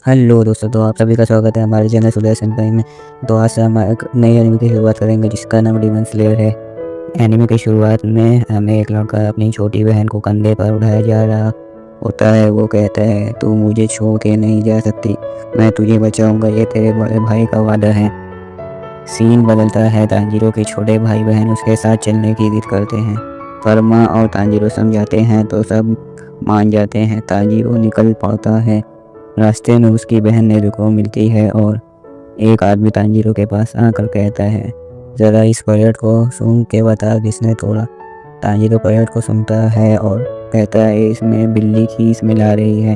Hello दोस्तों, तो आप सभी का स्वागत है हमारे चैनल सुलह सेंpai में। तो आज से हम एक नई एनिमे की शुरुआत करेंगे जिसका नाम डीमन स्लेयर है। एनिमे की शुरुआत में हमें एक लड़का अपनी छोटी बहन को कंधे पर उठाया जा रहा होता है। वो कहता है, तू मुझे छोड़ के नहीं जा सकती, मैं तुझे बचाऊंगा, ये तेरे बड़े भाई का वादा है। सीन बदलता है। तांजीरो के छोटे भाई बहन उसके साथ चलने की जिद करते हैं, पर माँ और तांजीरो समझाते हैं तो सब मान जाते हैं। तांजीरो निकल पड़ता है। रास्ते में उसकी बहन नेज़ुको मिलती है और एक आदमी तांजीरो के पास आकर कहता है, ज़रा इस पैरेट को सुन के बता किसने तोड़ा। तांजीरो पैरेट को सुनता है और कहता है, इसमें बिल्ली की स्मेल आ रही है।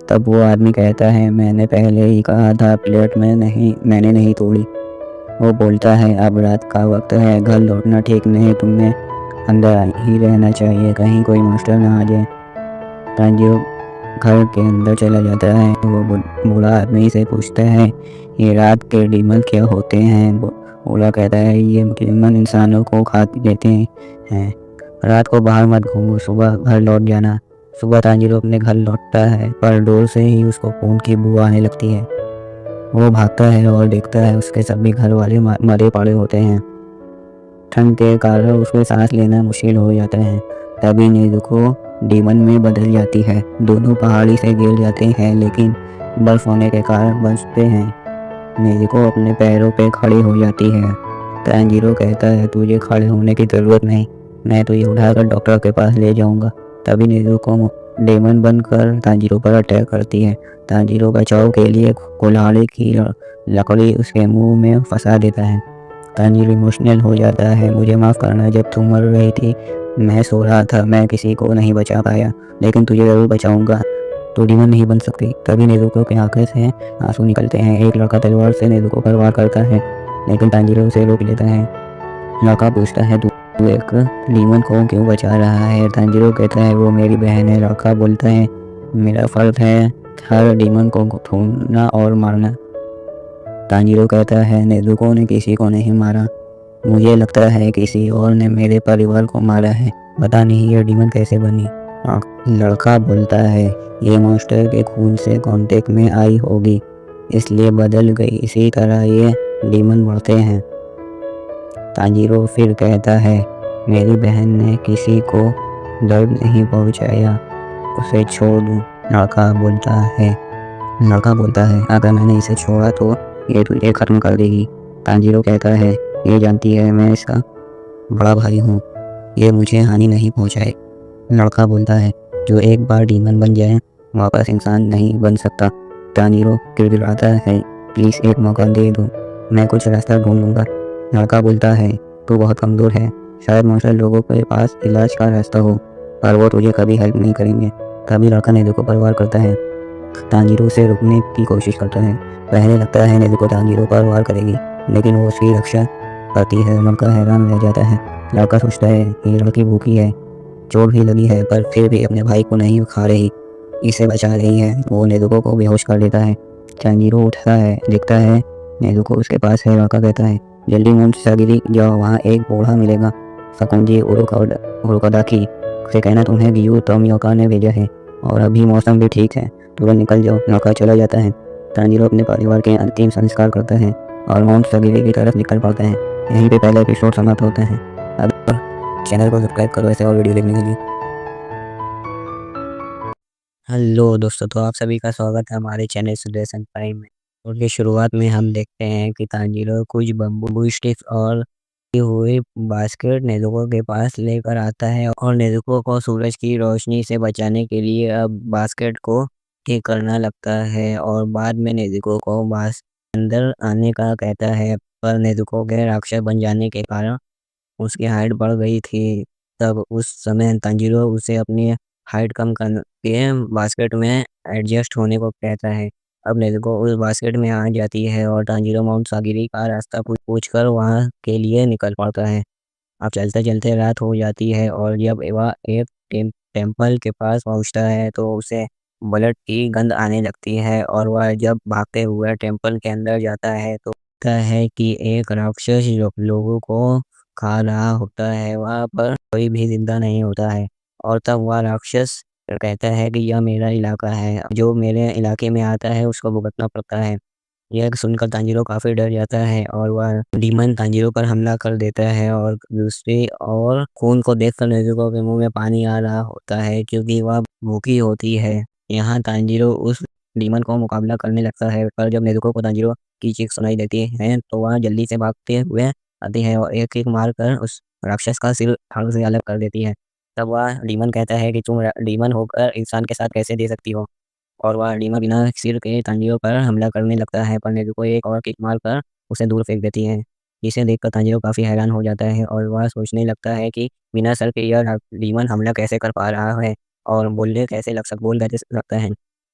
तब वो आदमी कहता है, मैंने पहले ही कहा था प्लेट में नहीं, मैंने नहीं तोड़ी। वो बोलता है, अब रात का वक्त है, घर लौटना ठीक नहीं, तुम्हें अंदर ही रहना चाहिए, कहीं कोई मास्टर ना आ जाए। तांजीरो घर के अंदर चला जाता है। वो बूढ़ा आदमी से पूछता है, ये रात के डीमन क्या होते हैं। बूढ़ा कहता है, ये डीमन इंसानों को खा लेते हैं। रात को बाहर मत घूमो, सुबह घर लौट जाना। सुबह तांजीरो अपने घर लौटता है, पर डोर से ही उसको खून की बू आने लगती है। वो भागता है और देखता है उसके सभी घर वाले मरे पड़े होते हैं। ठंड के कारण उसमें सांस लेना मुश्किल हो जाता है। तभी नेज़ुको डीमन में बदल जाती है। दोनों पहाड़ी से गिर जाते हैं, लेकिन बर्फ होने के कारण बचते हैं। नेज़ुको अपने पैरों पे खड़ी हो जाती है। तांजीरो कहता है, तुझे खड़े होने की ज़रूरत नहीं, मैं तुझे उठाकर डॉक्टर के पास ले जाऊंगा। तभी नेज़ुको डेमन बनकर तांजीरो पर अटैक करती है। तांजीरो बचाव के लिए कुल्हाड़ी की लकड़ी उसके मुंह में फंसा देता है। तांजीरो इमोशनल हो जाता है, मुझे माफ़ करना, जब तुम मर रही थी मैं सो रहा था, मैं किसी को नहीं बचा पाया, लेकिन तुझे ज़रूर बचाऊंगा, तो डीमन नहीं बन सकती। तभी नेज़ुको की आंखें से आंसू निकलते हैं। एक लड़का तलवार से नेज़ुको पर वार करता है, लेकिन तांजीरो उसे रोक लेता है। लड़का पूछता है, तू एक डीमन को क्यों बचा रहा है। तांजीरो कहता है, वो मेरी बहन है। लड़का बोलता है, मेरा फर्ज है हर डीमन को ढूंढना और मारना। तांजीरो कहता है, नेज़ुको ने किसी को नहीं मारा, मुझे लगता है किसी और ने मेरे परिवार को मारा है, पता नहीं ये डीमन कैसे बनी। लड़का बोलता है, ये मॉन्स्टर के खून से कांटेक्ट में आई होगी, इसलिए बदल गई, इसी तरह ये डीमन बढ़ते हैं। तांजीरो फिर कहता है, मेरी बहन ने किसी को दर्द नहीं पहुंचाया, उसे छोड़ दूं। लड़का बोलता है, अगर मैंने इसे छोड़ा तो ये तुझे खत्म कर देगी। तांजीरो कहता है, ये जानती है मैं इसका बड़ा भाई हूँ, ये मुझे हानि नहीं पहुँचाए। लड़का बोलता है, जो एक बार डीमन बन जाए वापस इंसान नहीं बन सकता। तांजीरो गिड़गिड़ाता है, प्लीज़ एक मौका दे दो, मैं कुछ रास्ता ढूंढ लूँगा। लड़का बोलता है, तू बहुत कमज़ोर है, शायद मौसम लोगों के पास इलाज का रास्ता हो, पर वो तुझे कभी हेल्प नहीं करेंगे। तभी लड़का नेज़ुको पर वार करता है। तांजीरो उसे रोकने की कोशिश करता है। पहले लगता है नेज़ुको तांजीरो पर वार करेगी, लेकिन वो उसकी रक्षा करती है। लड़का हैरान रह जाता है। लड़का सोचता है, ये लड़की भूखी है, चोट भी लगी है, पर फिर भी अपने भाई को नहीं खा रही, इसे बचा रही है। वो नेज़ुको को बेहोश कर देता है। तांजीरो उठता है, देखता है नेज़ुको उसके पास है। लड़का कहता है, जल्दी मोन्स्टागिरी जाओ, वहाँ एक बूढ़ा मिलेगा, सकुंजी उरुकादाकी से कहना तुम्हें गियू तोमियोका ने भेजा है, और अभी मौसम भी ठीक है, तुरंत निकल जाओ। लड़का चला जाता है। तांजीरो अपने परिवार के अंतिम संस्कार करता है और मोन्स्टागिरी की तरफ निकल पड़ता है। यहीं पे पहला एपिसोड समाप्त होता है। अब चैनल को सब्सक्राइब करो ऐसे और वीडियो देखने के लिए। हेलो दोस्तों, तो आप सभी का स्वागत है हमारे चैनल सुलह सेंpai में। और शुरुआत में हम देखते हैं कि तांजीरो कुछ बम्बू स्टिक्स और हुए बास्केट नेज़ुको के पास लेकर आता है, और नेज़ुको को सूरज की रोशनी से बचाने के लिए अब बास्केट को ठीक करना लगता है। और बाद में नेज़ुको को अंदर आने का कहता है, पर नेज़ुको के राक्षस बन जाने के कारण उसकी हाइट बढ़ गई थी। तब उस समय तांजीरो उसे अपनी हाइट कम करके बास्केट में एडजस्ट होने को कहता है। अब नेज़ुको उस बास्केट में आ जाती है और तांजीरो मोन्स्टागिरी का रास्ता पूछकर वहाँ के लिए निकल पड़ता है। अब चलते-चलते रात हो जाती है, और जब वह एक टेम्पल के पास पहुँचता है तो उसे ब्लड की गंध आने लगती है, और वह जब भागते हुए टेम्पल के अंदर जाता है तो देखता है कि एक राक्षस लोगों को खा रहा होता है। वहाँ पर कोई भी जिंदा नहीं होता है, और तब वह राक्षस कहता है कि यह मेरा इलाका है, जो मेरे इलाके में आता है उसको भुगतना पड़ता है। यह सुनकर तांजीरो काफ़ी डर जाता है और वह डीमन तांजीरो पर हमला कर देता है और दूसरी ओर खून को देखकर नेज़ुको के मुँह में पानी आ रहा होता है क्योंकि वह भूखी होती है। यहाँ तांजीरो उस डीमन को मुकाबला करने लगता है, पर जब नेज़ुको को तांजीरो की चीख सुनाई देती है तो वह जल्दी से भागते हुए आती है और एक-एक मारकर उस राक्षस का सिर धड़ से अलग कर देती है। तब वह डीमन कहता है कि तुम डीमन होकर इंसान के साथ कैसे दे सकती हो? और वह डीमन बिना सिर के तांजीरो पर हमला करने लगता है, पर नेज़ुको एक और किक मारकर उसे दूर फेंक देती है। जिसे देखकर तांजीरो काफ़ी हैरान हो जाता है और वह सोचने लगता है कि बिना सर के यह डीमन हमला कैसे कर पा रहा है और बोल कैसे सकता है।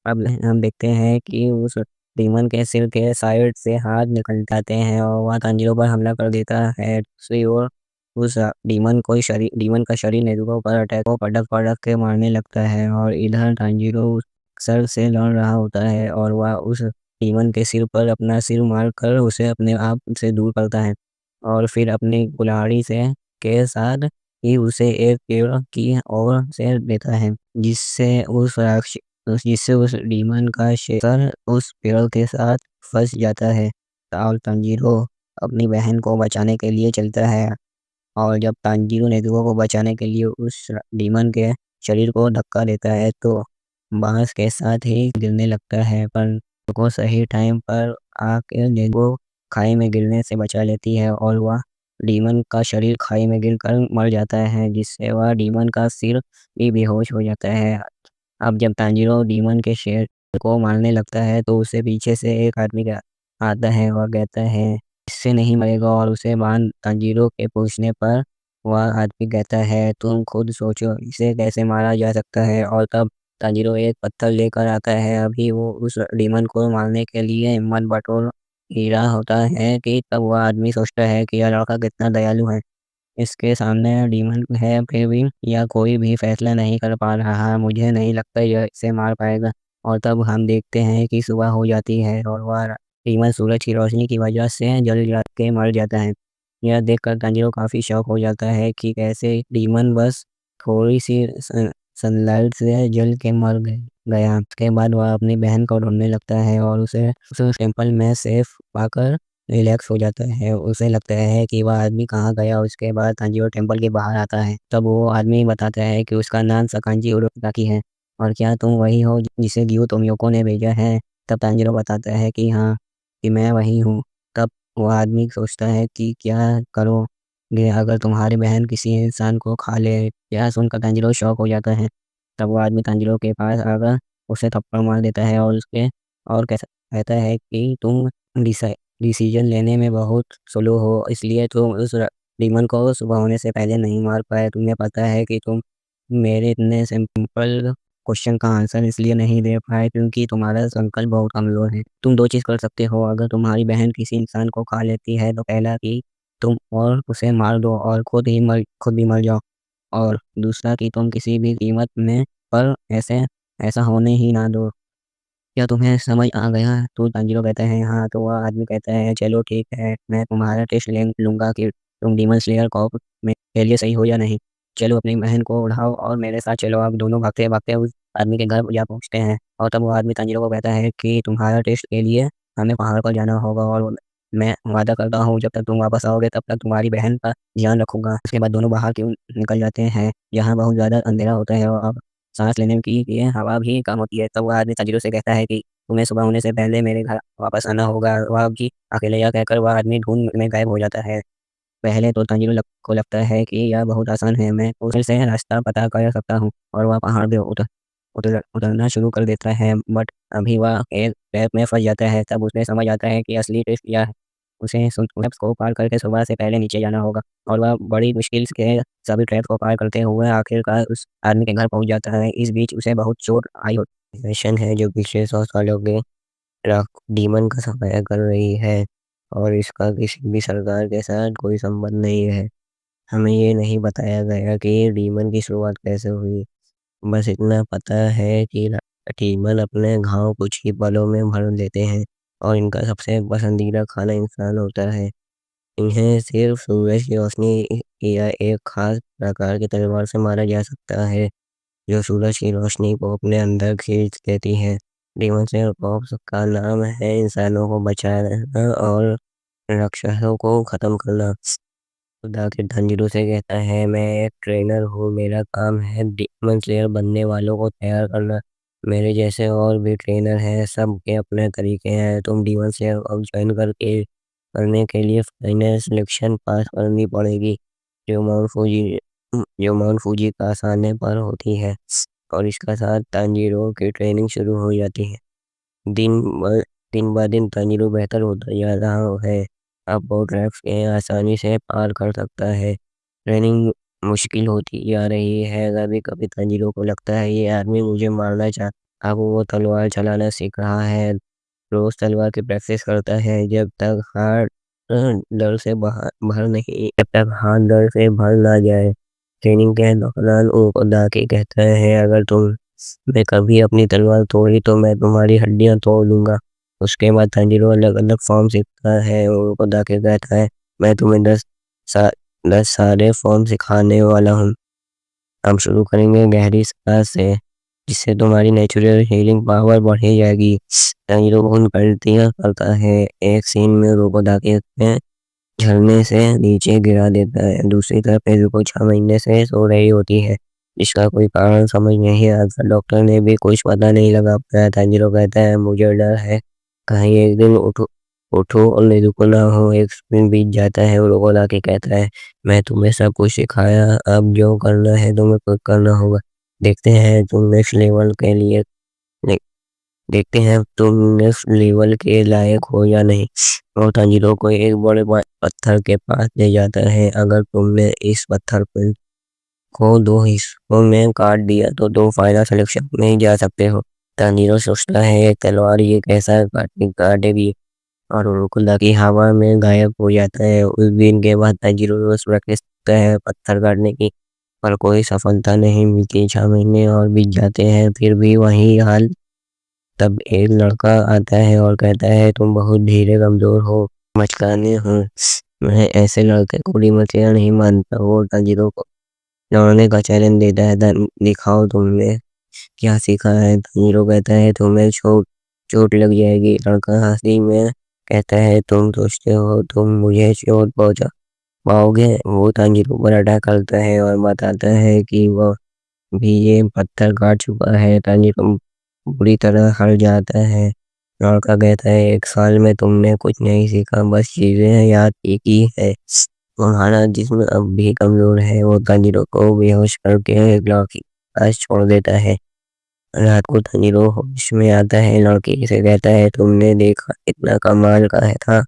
अब हम देखते हैं कि उस डीमन के सिर के साइड से हाथ निकल जाते हैं और वह तांजीरो पर हमला कर देता है। दूसरी ओर उस डीमन का शरीर नेज़ुको पर अटैक को पटक-पटक के मारने लगता है और इधर तांजीरो सर से लड़ रहा होता है और वह उस डीमन के सिर पर अपना सिर मारकर उसे अपने आप से दूर करता है और फिर अपनी कुल्हाड़ी से के साथ ही उसे एक पेड़ की ओर से देता है, जिससे उस डीमन का सर उस पेड़ के साथ फंस जाता है और तांजीरो अपनी बहन को बचाने के लिए चलता है। और जब तांजीरो नेज़ुको को बचाने के लिए उस डीमन के शरीर को धक्का देता है तो बाँस के साथ ही गिरने लगता है, पर नेज़ुको सही टाइम पर आके नेज़ुको खाई में गिरने से बचा लेती है और वह डीमन का शरीर खाई में गिरकर मर जाता है, जिससे वह डीमन का सिर भी बेहोश हो जाता है। अब जब तांजीरो डीमन के शेर को मारने लगता है तो उसे पीछे से एक आदमी आता है और कहता है इससे नहीं मरेगा और उसे बांध तांजीरो के पूछने पर वह आदमी कहता है तुम खुद सोचो इसे कैसे मारा जा सकता है और तब तांजीरो एक पत्थर लेकर आता है। अभी वो उस डीमन को मारने के लिए हिम्मत बटोर ही रहा होता है कि तब वह आदमी सोचता है कि यह लड़का कितना दयालु है। इसके सामने डीमन है फिर भी यह कोई भी फैसला नहीं कर पा रहा। मुझे नहीं लगता यह इसे मार पाएगा। और तब हम देखते हैं कि सुबह हो जाती है और वह डीमन सूरज की रोशनी की वजह से जल जा के मर जाता है। यह देखकर तांजीरो काफ़ी शॉक हो जाता है कि कैसे डीमन बस थोड़ी सी सनलाइट से जल के मर गया। उसके बाद वह अपनी बहन को ढूंढने लगता है और उसे उस टेम्पल में सेफ पाकर रिलैक्स हो जाता है। उसे लगता है कि वह आदमी कहाँ गया। उसके बाद तांजीरो टेम्पल के बाहर आता है। तब वो आदमी बताता है कि उसका नाम सकांजी उरोटाकी है और क्या तुम वही हो जिसे ग्यू तोमियोको ने भेजा है? तब तांजीरो बताता है कि हाँ, कि मैं वही हूँ। तब वो आदमी सोचता है कि क्या करोगे अगर तुम्हारी बहन किसी इंसान को खा ले? यह सुनकर तांजीरो शॉक हो जाता है। तब वो आदमी तांजीरो के पास आकर उसे थप्पड़ मार देता है और कहता है कि तुम डिसीजन लेने में बहुत स्लो हो, इसलिए तुम उस डीमन को सुबह होने से पहले नहीं मार पाए। तुम्हें पता है कि तुम मेरे इतने सिंपल क्वेश्चन का आंसर इसलिए नहीं दे पाए क्योंकि तुम्हारा संकल्प बहुत कमज़ोर है। तुम 2 चीज़ कर सकते हो, अगर तुम्हारी बहन किसी इंसान को खा लेती है तो पहला कि तुम और उसे मार दो और खुद भी मर जाओ और दूसरा कि तुम किसी भी कीमत में पर ऐसा होने ही ना दो। क्या तुम्हें समझ आ गया? तो तांजीरो कहता है हाँ, तो वह आदमी कहता है चलो ठीक है, मैं तुम्हारा टेस्ट ले लूँगा कि तुम डीमन स्लेयर कॉप में के लिए सही हो या नहीं। चलो अपनी बहन को उठाओ और मेरे साथ चलो। आप दोनों भागते-भागते उस आदमी के घर जा पहुँचते हैं और तब वो आदमी तांजीरो को कहता है कि तुम्हारा टेस्ट के लिए हमें पहाड़ पर जाना होगा और मैं वादा करता हूँ जब तक तुम वापस आओगे तब तक तुम्हारी बहन का ध्यान रखूँगा। उसके बाद दोनों बाहर क्यों निकल जाते हैं, जहाँ बहुत ज़्यादा अंधेरा होता है और अब साँस लेने की लिए हवा भी कम होती है। तब वो आदमी तांजीरो से कहता है कि तुम्हें सुबह होने से पहले मेरे घर वापस आना होगा। वह भी अकेले यह कहकर वह आदमी धुंध में गायब हो जाता है। पहले तो तांजीरो को लगता है कि यह बहुत आसान है, मैं उधर से रास्ता पता कर सकता हूँ और वह पहाड़ पे उतरना शुरू कर देता है। बट अभी वह एक ट्रैप में फँस जाता है। तब उसे समझ आता है कि असली ट्विस्ट क्या है। उसे ट्रैप्स को पार करके सुबह से पहले नीचे जाना होगा और वह बड़ी मुश्किल से सभी ट्रैप्स को पार करते हुए आखिरकार उस आदमी के घर पहुँच जाता है। इस बीच उसे बहुत चोट आई होती है। मिशन है जो पिछले 100 सालों के डीमन का सफाया कर रही है और इसका किसी भी सरकार के साथ कोई संबंध नहीं है। हमें ये नहीं बताया गया कि डीमन की शुरुआत कैसे हुई। बस इतना पता है कि डीमन अपने घाव कुछ ही पलों में भर देते हैं और इनका सबसे पसंदीदा खाना इंसान होता है। इन्हें सिर्फ सूरज की रोशनी या एक खास प्रकार की तलवार से मारा जा सकता है। जो सूरज की रोशनी को अपने अंदर खींच लेती है। डीमन स्लेयर कॉर्प्स का नाम है इंसानों को बचाना और राक्षसों को खत्म करना। खुदा के धंजरू से कहता है, मैं एक ट्रेनर हूँ, मेरा काम है डीमन स्लेयर बनने वालों को तैयार करना। मेरे जैसे और भी ट्रेनर हैं, सबके अपने तरीके हैं। तुम डीमन स्लेयर अब ज्वाइन करने के लिए फाइनल सिलेक्शन पास करनी पड़ेगी, जो माउंट फूजी का आसाने पर होती है। और इसके साथ तांजीरो की ट्रेनिंग शुरू हो जाती है। दिन ब दिन ब दिन तांजीरो बेहतर होता जा रहा है। अब वो ट्रैप्स के आसानी से पार कर सकता है। ट्रेनिंग मुश्किल होती जा रही है। कभी-कभी तांजीरो को लगता है ये आदमी मुझे मारना अब वो तलवार चलाना सीख रहा है। रोज तलवार की प्रैक्टिस करता है जब तक हाथ दर्द से भर ना जाए। ट्रेनिंग के दौरान उनको दाके कहता है, अगर तुमने कभी अपनी तलवार तोड़ी तो मैं तुम्हारी हड्डियां तोड़ दूंगा। उसके बाद तांजीरो अलग-अलग फॉर्म सीखता है और उनको दाके कहता है, मैं तुम्हें 10 सारे फॉर्म सिखाने वाला हूँ। हम शुरू करेंगे गहरी सांस से, जिससे तुम्हारी नेचुरल हीलिंग पावर बढ़ी जाएगी। तांजीरो बहुत गलतियां करता है। एक सीन में रोकोदाके में झरने से नीचे गिरा देता है। दूसरी तरफ नेज़ुको 6 महीने से सो रही होती है, जिसका कोई कारण समझ नहीं आता। डॉक्टर ने भी कुछ पता नहीं लगा पाया। तांजीरो कहता है, मुझे डर है कहीं एक दिन उठो और नेज़ुको ना हो। एक दिन बीत जाता है और रोकोदाके कहता है, मैं तुम्हें सब कुछ सिखाया, अब जो करना है तुम्हें खुद करना होगा। देखते हैं तुम नेक्स्ट लेवल के लिए देखते हैं तुम नेक्स्ट लेवल के लायक हो या नहीं। और तांजीरो को एक बड़े पत्थर के पास ले जाता है। अगर तुमने इस पत्थर को 2 हिस्सों में काट दिया तो तुम फाइनल सिलेक्शन में जा सकते हो। तांजीरो सोचता है, एक तलवार ये कैसा काटेगी, और रोकोदाके हवा में गायब हो जाता है। उस दिन के बाद तांजीरो रोज प्रैक्टिस करता है पत्थर काटने की, पर कोई सफलता नहीं मिलती। 6 महीने और बीत जाते हैं, फिर भी वही हाल। तब एक लड़का आता है और कहता है, तुम बहुत धीरे कमजोर हो, मचकाने हो। मैं ऐसे लड़के को डीमन स्लेयर नहीं मानता। वो तांजीरो को लड़ने का चैलेंज देता है, दिखाओ तुमने क्या सीखा है। तांजीरो कहता है, तुम्हें चोट लग जाएगी। लड़का हंसी में कहता है, तुम सोचते हो तुम मुझे चोट पहुंचा पाओगे। वो तांजीरो पर अटैक करता है और बताता है कि वो भी ये पत्थर काट चुका है। तांजीरो बुरी तरह हार जाता है। लड़का कहता है, 1 साल में तुमने कुछ नहीं सीखा, बस चीजें याद की है। तुम्हारा जिस्म अब भी कमजोर है। वो तांजीरो को बेहोश करके लड़की के पास छोड़ देता है। रात को तांजीरो होश में आता है। लड़की से कहता है, तुमने देखा कितना कमाल का है था,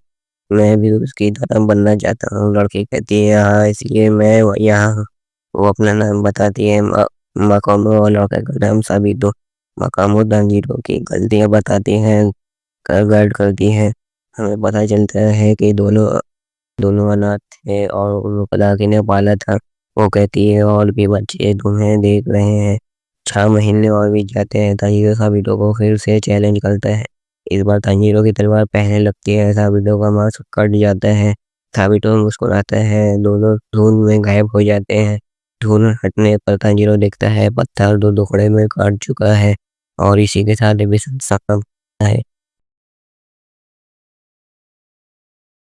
मैं भी उसकी तरह बनना चाहता हूँ। लड़की कहती है, हाँ इसलिए मैं यहाँ हूँ। वो अपना नाम बताती है, माकोमो, और लड़के का नाम साबितो। माकोमो तांजीरो की गलतियाँ बताती हैं, गाइड करती हैं। हमें पता चलता है कि दोनों अनाथ थे और रोकोदाके ने पाला था। वो कहती है, और भी बच्चे तुम्हें देख रहे हैं। 6 महीने और बीत जाते हैं। तांजीरो साबितो को फिर से चैलेंज करता है। इस बार तांजीरो की तलवार पहले लगती है। साबितो का मास्क कट जाता है। साबितो मुस्कुराता है। दोनों धुंध में गायब हो जाते हैं। धुंध हटने पर तांजीरो देखता है पत्थर 2 टुकड़े में काट चुका है, और इसी के साथ एपिसोड खत्म होता है।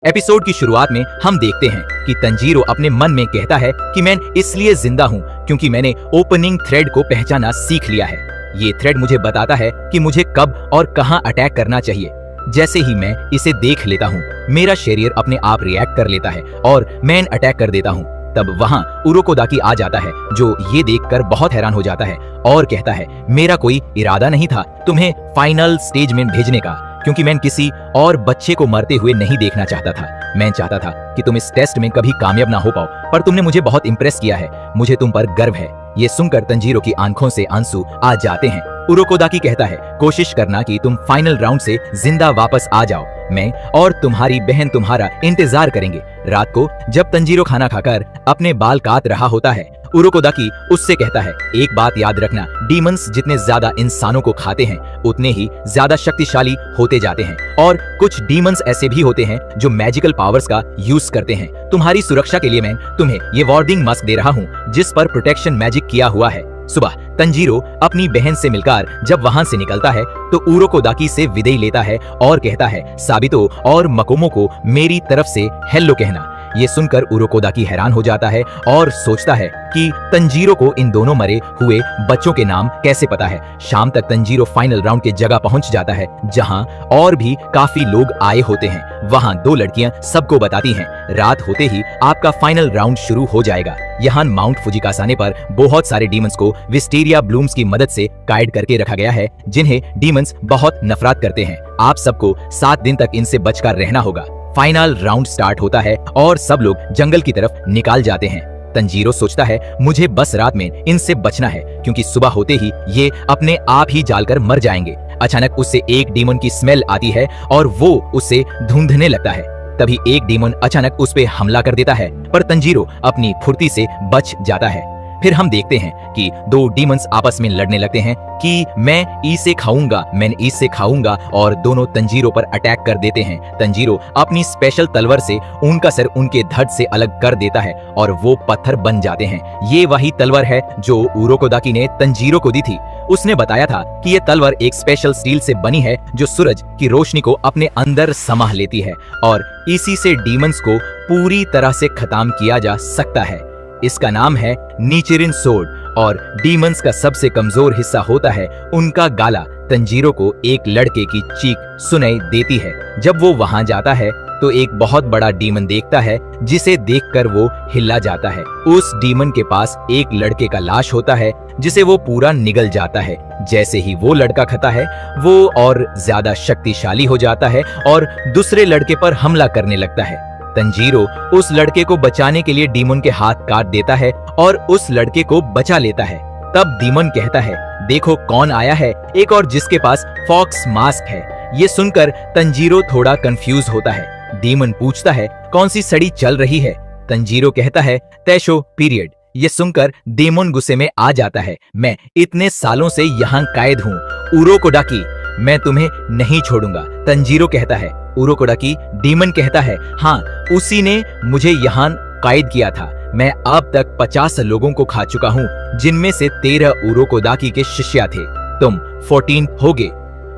एपिसोड की शुरुआत में हम देखते हैं कि तंजीरो अपने मन में कहता है कि मैं इसलिए जिंदा हूँ क्योंकि मैंने ओपनिंग थ्रेड को पहचाना सीख लिया है। ये थ्रेड मुझे बताता है कि मुझे कब और कहां अटैक करना चाहिए। जैसे ही मैं इसे देख लेता हूँ, मेरा शरीर अपने आप रिएक्ट कर लेता है और मैं अटैक कर देता हूँ। तब वहां उरोकोदाकी आ जाता है, जो ये देखकर बहुत हैरान हो जाता है और कहता है, मेरा कोई इरादा नहीं था तुम्हें फाइनल स्टेज में भेजने का, क्योंकि मैं किसी और बच्चे को मरते हुए नहीं देखना चाहता था। मैं चाहता था कि तुम इस टेस्ट में कभी कामयाब ना हो पाओ, पर तुमने मुझे बहुत इंप्रेस किया है। मुझे तुम पर गर्व है। ये सुनकर तंजीरो की आंखों से आंसू आ जाते हैं। उरोकोदाकी कहता है, कोशिश करना कि तुम फाइनल राउंड से जिंदा वापस आ जाओ। मैं और तुम्हारी बहन तुम्हारा इंतजार करेंगे। रात को जब तंजीरो खाना खाकर अपने बाल काट रहा होता है, उरोकोदाकी उससे कहता है, एक बात याद रखना, डीमंस जितने ज्यादा इंसानों को खाते हैं उतने ही ज्यादा शक्तिशाली होते जाते हैं, और कुछ डीमंस ऐसे भी होते हैं जो मैजिकल पावर्स का यूज करते हैं। तुम्हारी सुरक्षा के लिए मैं तुम्हें ये वार्निंग मास्क दे रहा हूँ, जिस पर प्रोटेक्शन मैजिक किया हुआ है। सुबह तंजीरो अपनी बहन से मिलकर जब वहां से निकलता है तो उरोकोदाकी से विदाई लेता है और कहता है साबितो और मकोमो को मेरी तरफ से हेलो कहना। ये सुनकर उरोकोदाकी हैरान हो जाता है और सोचता है कि तंजीरो को इन दोनों मरे हुए बच्चों के नाम कैसे पता है। शाम तक तंजीरो फाइनल राउंड की जगह पहुंच जाता है जहां और भी काफी लोग आए होते हैं। वहां दो लड़कियां सबको बताती हैं रात होते ही आपका फाइनल राउंड शुरू हो जाएगा। यहाँ माउंट फुजिकासाने पर बहुत सारे डीमंस को विस्टेरिया ब्लूम्स की मदद से कायद करके रखा गया है जिन्हें डीमंस बहुत नफरत करते हैं। आप सबको 7 दिन तक इनसे बचकर रहना होगा। फाइनल राउंड स्टार्ट होता है और सब लोग जंगल की तरफ निकाल जाते हैं। तंजीरो सोचता है मुझे बस रात में इनसे बचना है क्योंकि सुबह होते ही ये अपने आप ही जालकर मर जाएंगे। अचानक उससे एक डीमन की स्मेल आती है और वो उसे ढूंढने लगता है। तभी एक डीमन अचानक उस पे हमला कर देता है पर तंजीरो अपनी फुर्ती से बच जाता है। फिर हम देखते हैं कि दो डीमंस आपस में लड़ने लगते हैं कि मैं इसे खाऊंगा, मैं इसे खाऊंगा और दोनों तंजीरो पर अटैक कर देते हैं। तंजीरो अपनी स्पेशल तलवार से उनका सर उनके धड़ से अलग कर देता है और वो पत्थर बन जाते हैं। ये वही तलवार है जो उरोकोदाकी ने तंजीरो को दी थी। उसने बताया था कि ये तलवार एक स्पेशल स्टील से बनी है जो सूरज की रोशनी को अपने अंदर समा लेती है और इसी से डीमंस को पूरी तरह से खत्म किया जा सकता है। इसका नाम है नीचिरिन सोर्ड और डीमंस का सबसे कमजोर हिस्सा होता है उनका गाला। तंजीरो को एक लड़के की चीख सुनाई देती है। जब वो वहां जाता है तो एक बहुत बड़ा डीमन देखता है जिसे देखकर वो हिला जाता है। उस डीमन के पास एक लड़के का लाश होता है जिसे वो पूरा निगल जाता है। जैसे ही वो लड़का खाता है वो और ज्यादा शक्तिशाली हो जाता है और दूसरे लड़के पर हमला करने लगता है। तंजीरो उस लड़के को बचाने के लिए डीमन के हाथ काट देता है और उस लड़के को बचा लेता है। तब डीमन कहता है देखो कौन आया है, एक और जिसके पास फॉक्स मास्क है। ये सुनकर तंजीरो थोड़ा कंफ्यूज होता है। डीमन पूछता है कौन सी सड़ी चल रही है। तंजीरो कहता है तैशो पीरियड। ये सुनकर डेमन गुस्से में आ जाता है। मैं इतने सालों से यहाँ कैद हूँ उरोकोदाकी, मैं तुम्हें नहीं छोड़ूंगा। तंजीरो कहता है उरोकोदाकी। डीमन कहता है हाँ उसी ने मुझे यहाँ कैद किया था। मैं अब तक 50 लोगों को खा चुका हूँ जिनमें से 13 उरोकोदाकी के शिष्य थे। तुम 14 होगे।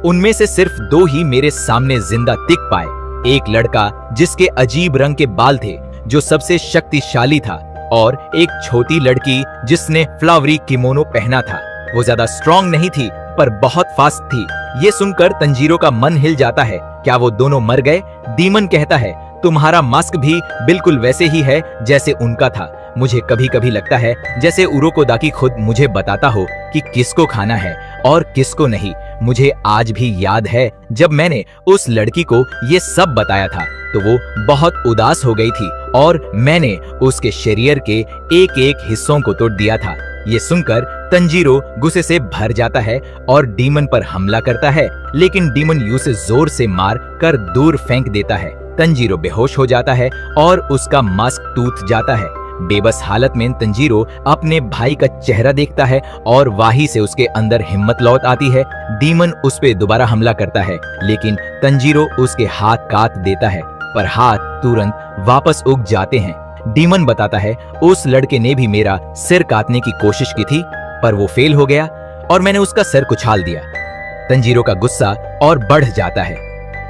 उनमें से सिर्फ 2 ही मेरे सामने जिंदा दिख पाए। एक लड़का जिसके अजीब रंग के बाल थे जो सबसे शक्तिशाली था और एक छोटी लड़की जिसने फ्लावरी किमोनो पहना था। वो ज्यादा स्ट्रॉन्ग नहीं थी पर बहुत फास्ट थी। ये सुनकर तंजीरो का मन हिल जाता है। क्या वो दोनों मर गए? डीमन कहता है तुम्हारा मास्क भी बिल्कुल वैसे ही है जैसे उनका था। मुझे कभी कभी लगता है जैसे उरोकोदाकी खुद मुझे बताता हो कि किसको खाना है और किसको नहीं। मुझे आज भी याद है जब मैंने उस लड़की को ये सब बताया था तो वो बहुत उदास हो गई थी और मैंने उसके शरीर के एक एक हिस्सों को तोड़ दिया था। ये सुनकर तंजीरो गुस्से से भर जाता है और डीमन पर हमला करता है, लेकिन डीमन उसे जोर से मार कर दूर फेंक देता है। तंजीरो बेहोश हो जाता है और उसका मास्क टूट जाता है। बेबस हालत में तंजीरो अपने भाई का चेहरा देखता है और वहीं से उसके अंदर हिम्मत लौट आती है। डीमन उस पे दोबारा हमला करता है लेकिन तंजीरो उसके हाथ काट देता है पर हाथ तुरंत वापस उग जाते हैं। डीमन बताता है उस लड़के ने भी मेरा सिर काटने की कोशिश की थी पर वो फेल हो गया और मैंने उसका सिर कुचल दिया। तंजीरो का गुस्सा और बढ़ जाता है।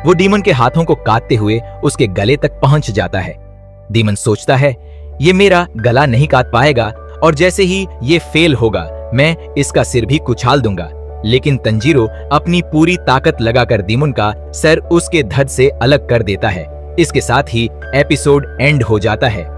वो डीमन के हाथों को काटते हुए उसके गले तक पहुंच जाता है। डीमन सोचता है ये मेरा गला नहीं काट पाएगा और जैसे ही ये फेल होगा मैं इसका सिर भी कुचल दूंगा। लेकिन तंजीरो अपनी पूरी ताकत लगाकर डीमन का सर उसके धड़ से अलग कर देता है। इसके साथ ही एपिसोड एंड हो जाता है।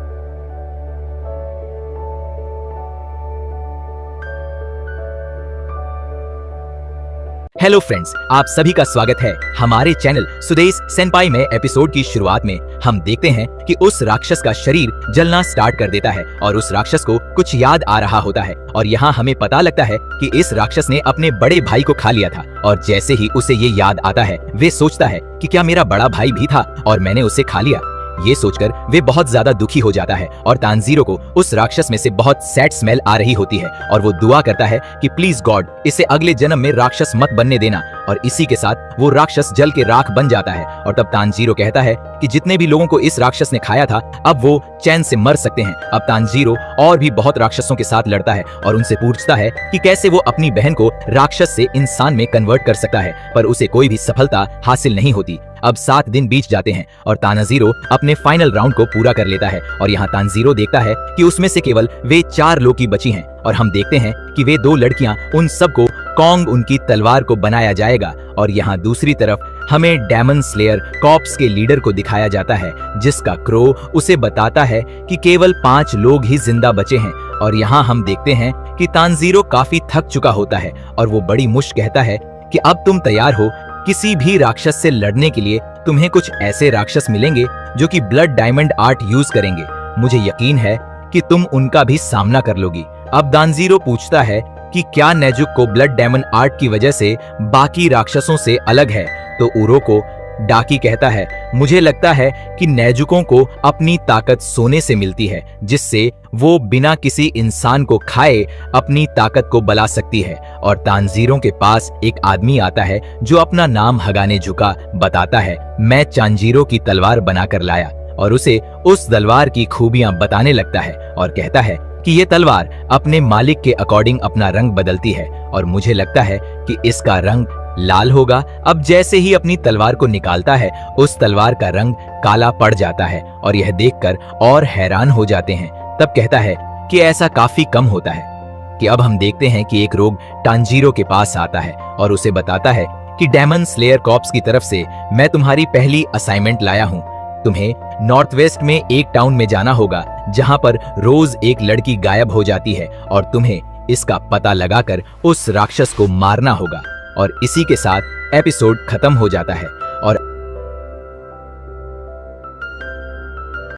हेलो फ्रेंड्स, आप सभी का स्वागत है हमारे चैनल सुदेश सेनपाई में। एपिसोड की शुरुआत में हम देखते हैं कि उस राक्षस का शरीर जलना स्टार्ट कर देता है और उस राक्षस को कुछ याद आ रहा होता है और यहाँ हमें पता लगता है कि इस राक्षस ने अपने बड़े भाई को खा लिया था और जैसे ही उसे ये याद आता है वे सोचता है कि क्या मेरा बड़ा भाई भी था और मैंने उसे खा लिया। ये सोचकर वे बहुत ज्यादा दुखी हो जाता है और तानजीरो को उस राक्षस में से बहुत सैड स्मेल आ रही होती है और वो दुआ करता है कि प्लीज गॉड इसे अगले जन्म में राक्षस मत बनने देना और इसी के साथ वो राक्षस जल के राख बन जाता है। और तब तानजीरो कहता है कि जितने भी लोगों को इस राक्षस ने खाया था अब वो चैन से मर सकते हैं। अब तानजीरो और भी बहुत राक्षसों के साथ लड़ता है और उनसे पूछता है कि कैसे वो अपनी बहन को राक्षस से इंसान में कन्वर्ट कर सकता है, पर उसे कोई भी सफलता हासिल नहीं होती। अब 7 दिन बीत जाते हैं और तानाजीरो अपने फाइनल राउंड को पूरा कर लेता है और यहाँ तानजीरो देखता है कि उसमें से केवल वे 4 लोग ही बची हैं और हम देखते हैं कि वे 2 लड़कियां उन सबको कॉन्ग उनकी तलवार को बनाया जाएगा। और यहाँ दूसरी तरफ हमें डेमन स्लेयर कॉर्प्स के लीडर को दिखाया जाता है जिसका क्रो उसे बताता है कि केवल 5 लोग ही जिंदा बचे हैं। और यहाँ हम देखते हैं कि तानजीरो काफी थक चुका होता है और वो बड़ी मुश्क कहता है कि अब तुम तैयार हो, किसी भी राक्षस से लड़ने के लिए तुम्हें कुछ ऐसे राक्षस मिलेंगे जो कि ब्लड डायमंड आर्ट यूज करेंगे। मुझे यकीन है कि तुम उनका भी सामना कर लोगी। अब तानजीरो पूछता है कि क्या नेजुक को ब्लड डायमंड आर्ट की वजह से बाकी राक्षसों से अलग है, तो उरो को डाकी कहता है मुझे लगता है कि नेजुकों को अपनी ताकत सोने से मिलती है जिससे वो बिना किसी इंसान को खाए अपनी ताकत को बला सकती है। और तानजीरो के पास एक आदमी आता है जो अपना नाम हगाने झुका बताता है मैं चांजीरो की तलवार बनाकर लाया, और उसे उस तलवार की खूबियां बताने लगता है और कहता है कि ये तलवार अपने मालिक के अकॉर्डिंग अपना रंग बदलती है और मुझे लगता है कि इसका रंग लाल होगा। अब जैसे ही अपनी तलवार को निकालता है उस तलवार का रंग काला पड़ जाता है और यह देखकर और हैरान हो जाते हैं। तब कहता है कि ऐसा काफी कम होता है कि अब हम देखते हैं कि एक रोग तानजीरो के पास आता है और उसे बताता है कि डेमन स्लेयर कॉर्प्स की तरफ से मैं तुम्हारी पहली असाइनमेंट लाया हूँ। तुम्हें नॉर्थ वेस्ट में एक टाउन में जाना होगा जहां पर रोज एक लड़की गायब हो जाती है और तुम्हें इसका पता लगाकर उस राक्षस को मारना होगा। और इसी के साथ एपिसोड खत्म हो जाता है। और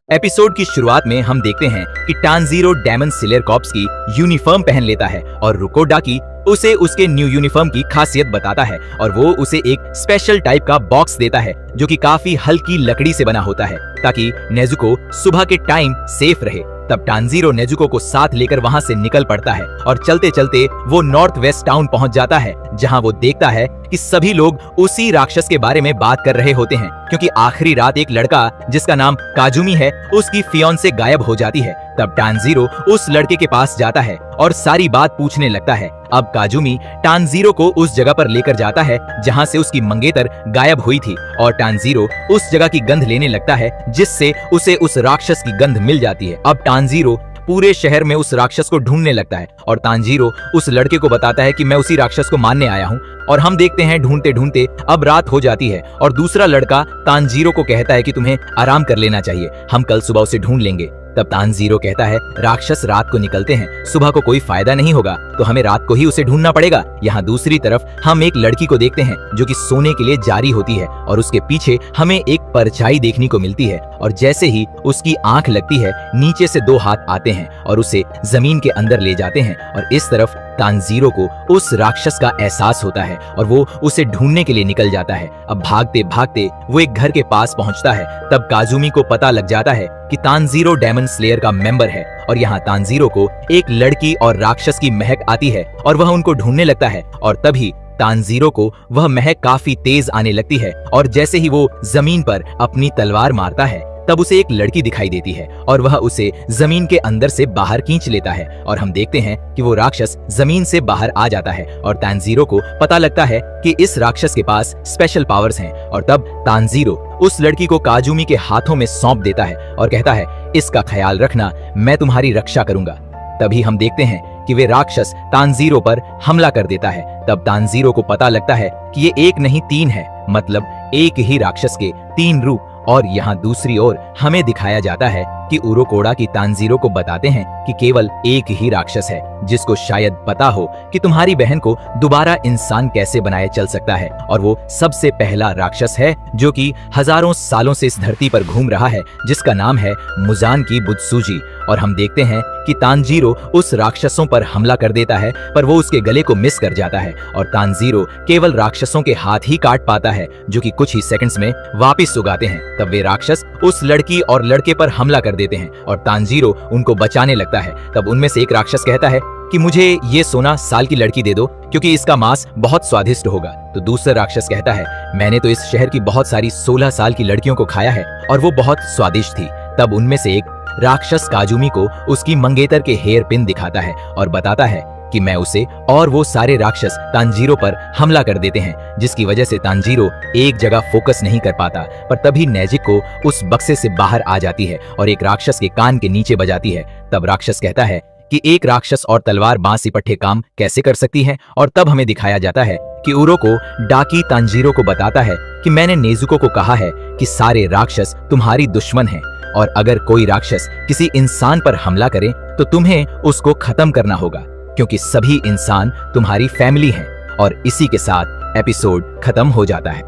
एपिसोड की शुरुआत में हम देखते हैं कि तानजीरो डेमन स्लेयर कॉर्प्स की यूनिफॉर्म पहन लेता है और रुको डाकी उसे उसके न्यू यूनिफॉर्म की खासियत बताता है और वो उसे एक स्पेशल टाइप का बॉक्स देता है जो कि काफी हल्की लकड़ी से बना होता है ताकि नेजुको सुबह के टाइम सेफ रहे। तब तानजीरो नेजुको को साथ लेकर वहां से निकल पड़ता है और चलते चलते वो नॉर्थ वेस्ट टाउन पहुंच जाता है जहां वो देखता है कि सभी लोग उसी राक्षस के बारे में बात कर रहे होते हैं क्योंकि आखिरी रात एक लड़का जिसका नाम काजुमी है उसकी फियांसे गायब हो जाती है। तब तानजीरो उस लड़के के पास जाता है और सारी बात पूछने लगता है। अब काजुमी तानजीरो को उस जगह पर लेकर जाता है जहां से उसकी मंगेतर गायब हुई थी और तानजीरो उस जगह की गंध लेने लगता है जिससे उसे उस राक्षस की गंध मिल जाती है। अब तानजीरो पूरे शहर में उस राक्षस को ढूंढने लगता है और तानजीरो उस लड़के को बताता है कि मैं उसी राक्षस को मारने आया हूँ। और हम देखते हैं ढूंढते ढूंढते अब रात हो जाती है और दूसरा लड़का तानजीरो को कहता है कि तुम्हें आराम कर लेना चाहिए, हम कल सुबह उसे ढूंढ लेंगे। तब तानजीरो कहता है राक्षस रात को निकलते हैं, सुबह को कोई फायदा नहीं होगा तो हमें रात को ही उसे ढूंढना पड़ेगा। यहाँ दूसरी तरफ हम एक लड़की को देखते हैं जो कि सोने के लिए जारी होती है और उसके पीछे हमें एक परछाई देखने को मिलती है और जैसे ही उसकी आंख लगती है नीचे से 2 हाथ आते हैं और उसे जमीन के अंदर ले जाते हैं। और इस तरफ तानजीरो को उस राक्षस का एहसास होता है और वो उसे ढूंढने के लिए निकल जाता है। अब भागते भागते वो एक घर के पास पहुंचता है। तब काजुमी को पता लग जाता है कि तानजीरो डेमन स्लेयर का मेंबर है और यहाँ तानजीरो को एक लड़की और राक्षस की महक आती है और वह उनको ढूंढने लगता है। और तभी तानजीरो को वह महक काफी तेज आने लगती है और जैसे ही वो जमीन पर अपनी तलवार मारता है तब उसे एक लड़की दिखाई देती है और वह उसे जमीन के अंदर से बाहर खींच लेता है और हम देखते हैं कि वो राक्षस जमीन से बाहर आ जाता है और तानजीरो को पता लगता है कि इस राक्षस के पास स्पेशल पावर्स हैं। और तब तानजीरो उस लड़की को काजुमी के हाथों में सौंप देता है और कहता है इसका ख्याल रखना, मैं तुम्हारी रक्षा करूंगा। तभी हम देखते हैं कि वे राक्षस तानजीरो पर हमला कर देता है। तब तानजीरो को पता लगता है कि ये 1 नहीं 3 है, मतलब एक ही राक्षस के 3 रूप। और यहाँ दूसरी ओर हमें दिखाया जाता है कि उरोकोड़ा की तानजीरो को बताते हैं कि केवल एक ही राक्षस है जिसको शायद पता हो कि तुम्हारी बहन को दोबारा इंसान कैसे बनाया चल सकता है और वो सबसे पहला राक्षस है जो कि हजारों सालों से इस धरती पर घूम रहा है जिसका नाम है मुजान की बुत्सुजी। और हम देखते हैं कि तानजीरो उस राक्षसों पर हमला कर देता है पर वो उसके गले को मिस कर जाता है और तानजीरो केवल राक्षसों के हाथ ही काट पाता है जो कि कुछ ही सेकंड्स में वापस उगाते हैं। तब वे राक्षस उस लड़की और लड़के पर हमला कर देते हैं और तानजीरो उनको बचाने लगता है। तब उनमें से एक राक्षस कहता है कि मुझे ये 16 साल की लड़की दे दो क्योंकि इसका मांस बहुत स्वादिष्ट होगा। तो दूसरा राक्षस कहता है, मैंने तो इस शहर की बहुत सारी 16 साल की लड़कियों को खाया है और वो बहुत स्वादिष्ट थी। तब उनमें से एक राक्षस काजुमी को उसकी मंगेतर के हेयर पिन दिखाता है और बताता है कि मैं उसे और वो सारे राक्षस तांजीरो पर हमला कर देते हैं, जिसकी वजह से तांजीरो एक जगह फोकस नहीं कर पाता। पर तभी नेजिको उस बक्से से बाहर आ जाती है और एक राक्षस के कान के नीचे बजाती है। तब राक्षस कहता है कि एक राक्षस और तलवार बांस इकट्ठे काम कैसे कर सकती है। और तब हमें दिखाया जाता है कि उरोको डाकी तांजीरो को बताता है कि मैंने नेजुको को कहा है कि सारे राक्षस तुम्हारी दुश्मन हैं और अगर कोई राक्षस किसी इंसान पर हमला करे तो तुम्हें उसको खत्म करना होगा क्योंकि सभी इंसान तुम्हारी फैमिली हैं। और इसी के साथ एपिसोड खत्म हो जाता है।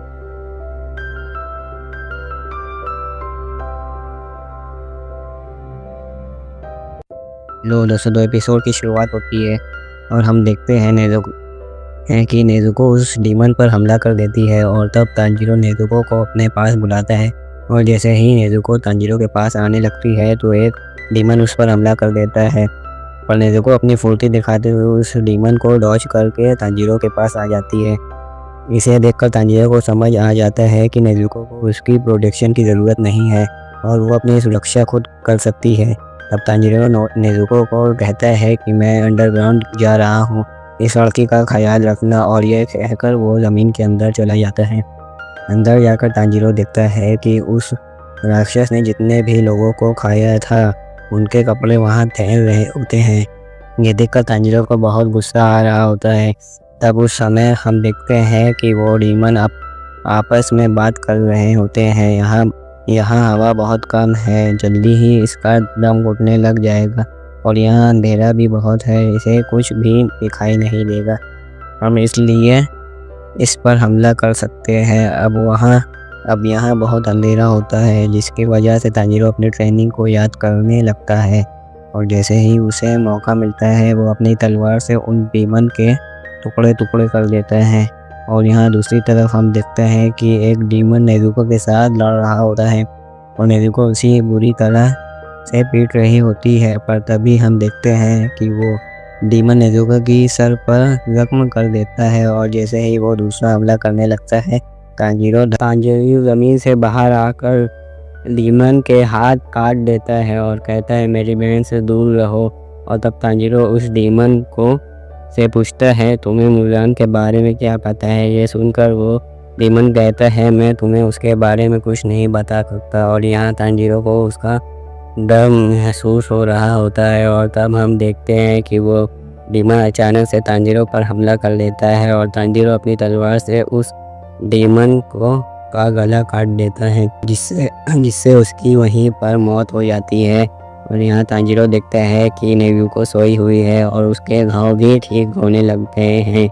लो दोस्तों, 2 एपिसोड की शुरुआत होती है और हम देखते हैं कि नेजुको उस डीमन पर हमला कर देती है और तब तांजीरो नेजुको को अपने पास बुलाता है। और जैसे ही नेजुको तांजीरो के पास आने लगती है तो एक डीमन उस पर हमला कर देता है, पर नेजुको अपनी फुर्ती दिखाते हुए उस डीमन को डॉज करके तांजीरो के पास आ जाती है। इसे देखकर तांजीरो को समझ आ जाता है कि नेजुको को उसकी प्रोटेक्शन की ज़रूरत नहीं है और वो अपनी सुरक्षा खुद कर सकती है। तब तांजीरो नेजुको को कहता है कि मैं अंडरग्राउंड जा रहा हूँ, इस लड़की का ख्याल रखना, और ये कहकर वो ज़मीन के अंदर चला जाता है। अंदर जाकर तांजीरो देखता है कि उस राक्षस ने जितने भी लोगों को खाया था उनके कपड़े वहाँ तैर रहे होते हैं। ये देखकर तांजीरो को बहुत गुस्सा आ रहा होता है। तब उस समय हम देखते हैं कि वो डीमन आपस में बात कर रहे होते हैं। यहाँ हवा बहुत कम है, जल्दी ही इसका दम घुटने लग जाएगा और यहाँ अंधेरा भी बहुत है, इसे कुछ भी दिखाई नहीं देगा, हम इसलिए इस पर हमला कर सकते हैं। अब यहाँ बहुत अंधेरा होता है, जिसकी वजह से तांजीरो अपनी ट्रेनिंग को याद करने लगता है और जैसे ही उसे मौका मिलता है वो अपनी तलवार से उन डीमन के टुकड़े टुकड़े कर देता है। और यहाँ दूसरी तरफ हम देखते हैं कि एक डीमन नेजुको के साथ लड़ रहा होता है और नेजुको उसी बुरी तरह से पीट रही होती है, पर तभी हम देखते हैं कि वो डीमन नेजुको की सर पर जख्म कर देता है और जैसे ही वो दूसरा हमला करने लगता है तांजीरो ज़मीन से बाहर आकर डीमन के हाथ काट देता है और कहता है मेरी बहन से दूर रहो। और तब तांजीरो उस डीमन को से पूछता है तुम्हें मुलान के बारे में क्या पता है। ये सुनकर वो डीमन कहता है मैं तुम्हें उसके बारे में कुछ नहीं बता सकता। और यहाँ तांजीरो को उसका डर महसूस हो रहा होता है और तब हम देखते हैं कि वो डीमन अचानक से तांजीरो पर हमला कर देता है और तांजीरो अपनी तलवार से उस डीमन का गला काट देता है, जिससे उसकी वहीं पर मौत हो जाती है। और यहाँ तांजीरो देखता है कि नेजुको सोई हुई है और उसके घाव भी ठीक होने लग गए हैं।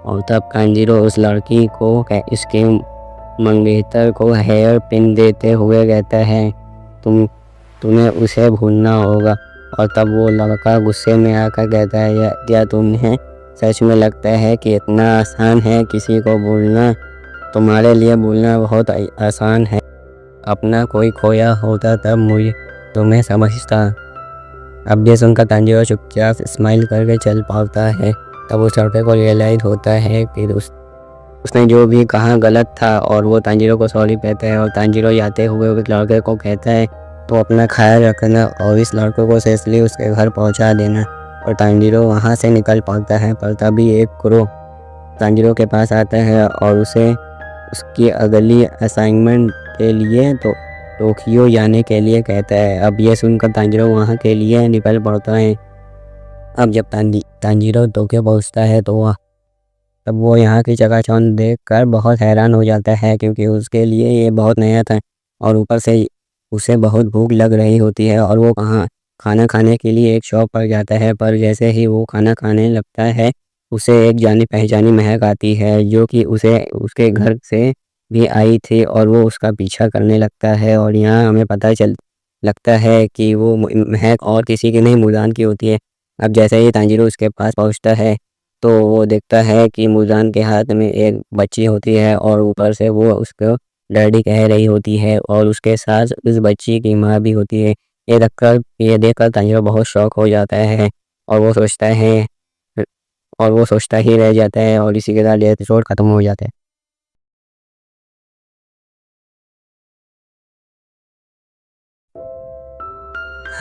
और तब तांजीरो उस लड़की को इसके मंगेतर को हेयर पिन देते हुए कहता है तुम्हें उसे भूलना होगा। और तब वो लड़का गुस्से में आकर कहता है क्या तुम्हें सच में लगता है कि इतना आसान है किसी को भूलना? तुम्हारे लिए भूलना बहुत आसान है, अपना कोई खोया होता तब मुझे तुम्हें समझता। अब ये सुनकर तांजीरो चुपचाप स्माइल करके चल पाता है। तब उस लड़के को रियलाइज होता है कि उसने जो भी कहा गलत था और वो तांजीरो को सॉरी कहता है और तांजीरो जाते हुए उस लड़के को कहता है तो अपना ख्याल रखना और इस लड़के को सेफली उसके घर पहुंचा देना। और तांजीरो वहां से निकल पाता है, पर तभी एक क्रो तांजीरो के पास आता है और उसे उसकी अगली असाइनमेंट के लिए तो टोक्यो जाने के लिए कहता है। अब ये सुनकर तांजीरो वहाँ के लिए निकल पड़ता है। अब जब तांजीरो टोक्यो पहुँचता है तो तब वो यहाँ की चकाचौंध देखकर बहुत हैरान हो जाता है क्योंकि उसके लिए ये बहुत नया था और ऊपर से उसे बहुत भूख लग रही होती है और वो खाना खाने के लिए एक शॉप पर जाता है। पर जैसे ही वो खाना खाने लगता है उसे एक जानी पहचानी महक आती है जो कि उसे उसके घर से भी आई थी और वो उसका पीछा करने लगता है। और यहाँ हमें पता लगता है कि वो महक और किसी की नहीं मुलान की होती है। अब जैसे ही तांजीरो उसके पास पहुँचता है तो वो देखता है कि मुलान के हाथ में एक बच्ची होती है और ऊपर से वो उसको डैडी कह रही होती है और उसके साथ उस बच्ची की माँ भी होती है। ये देखकर तांजीरो बहुत शौक हो जाता है और वो सोचता ही रह जाता है और इसी के साथ एपिसोड ख़त्म हो जाता है।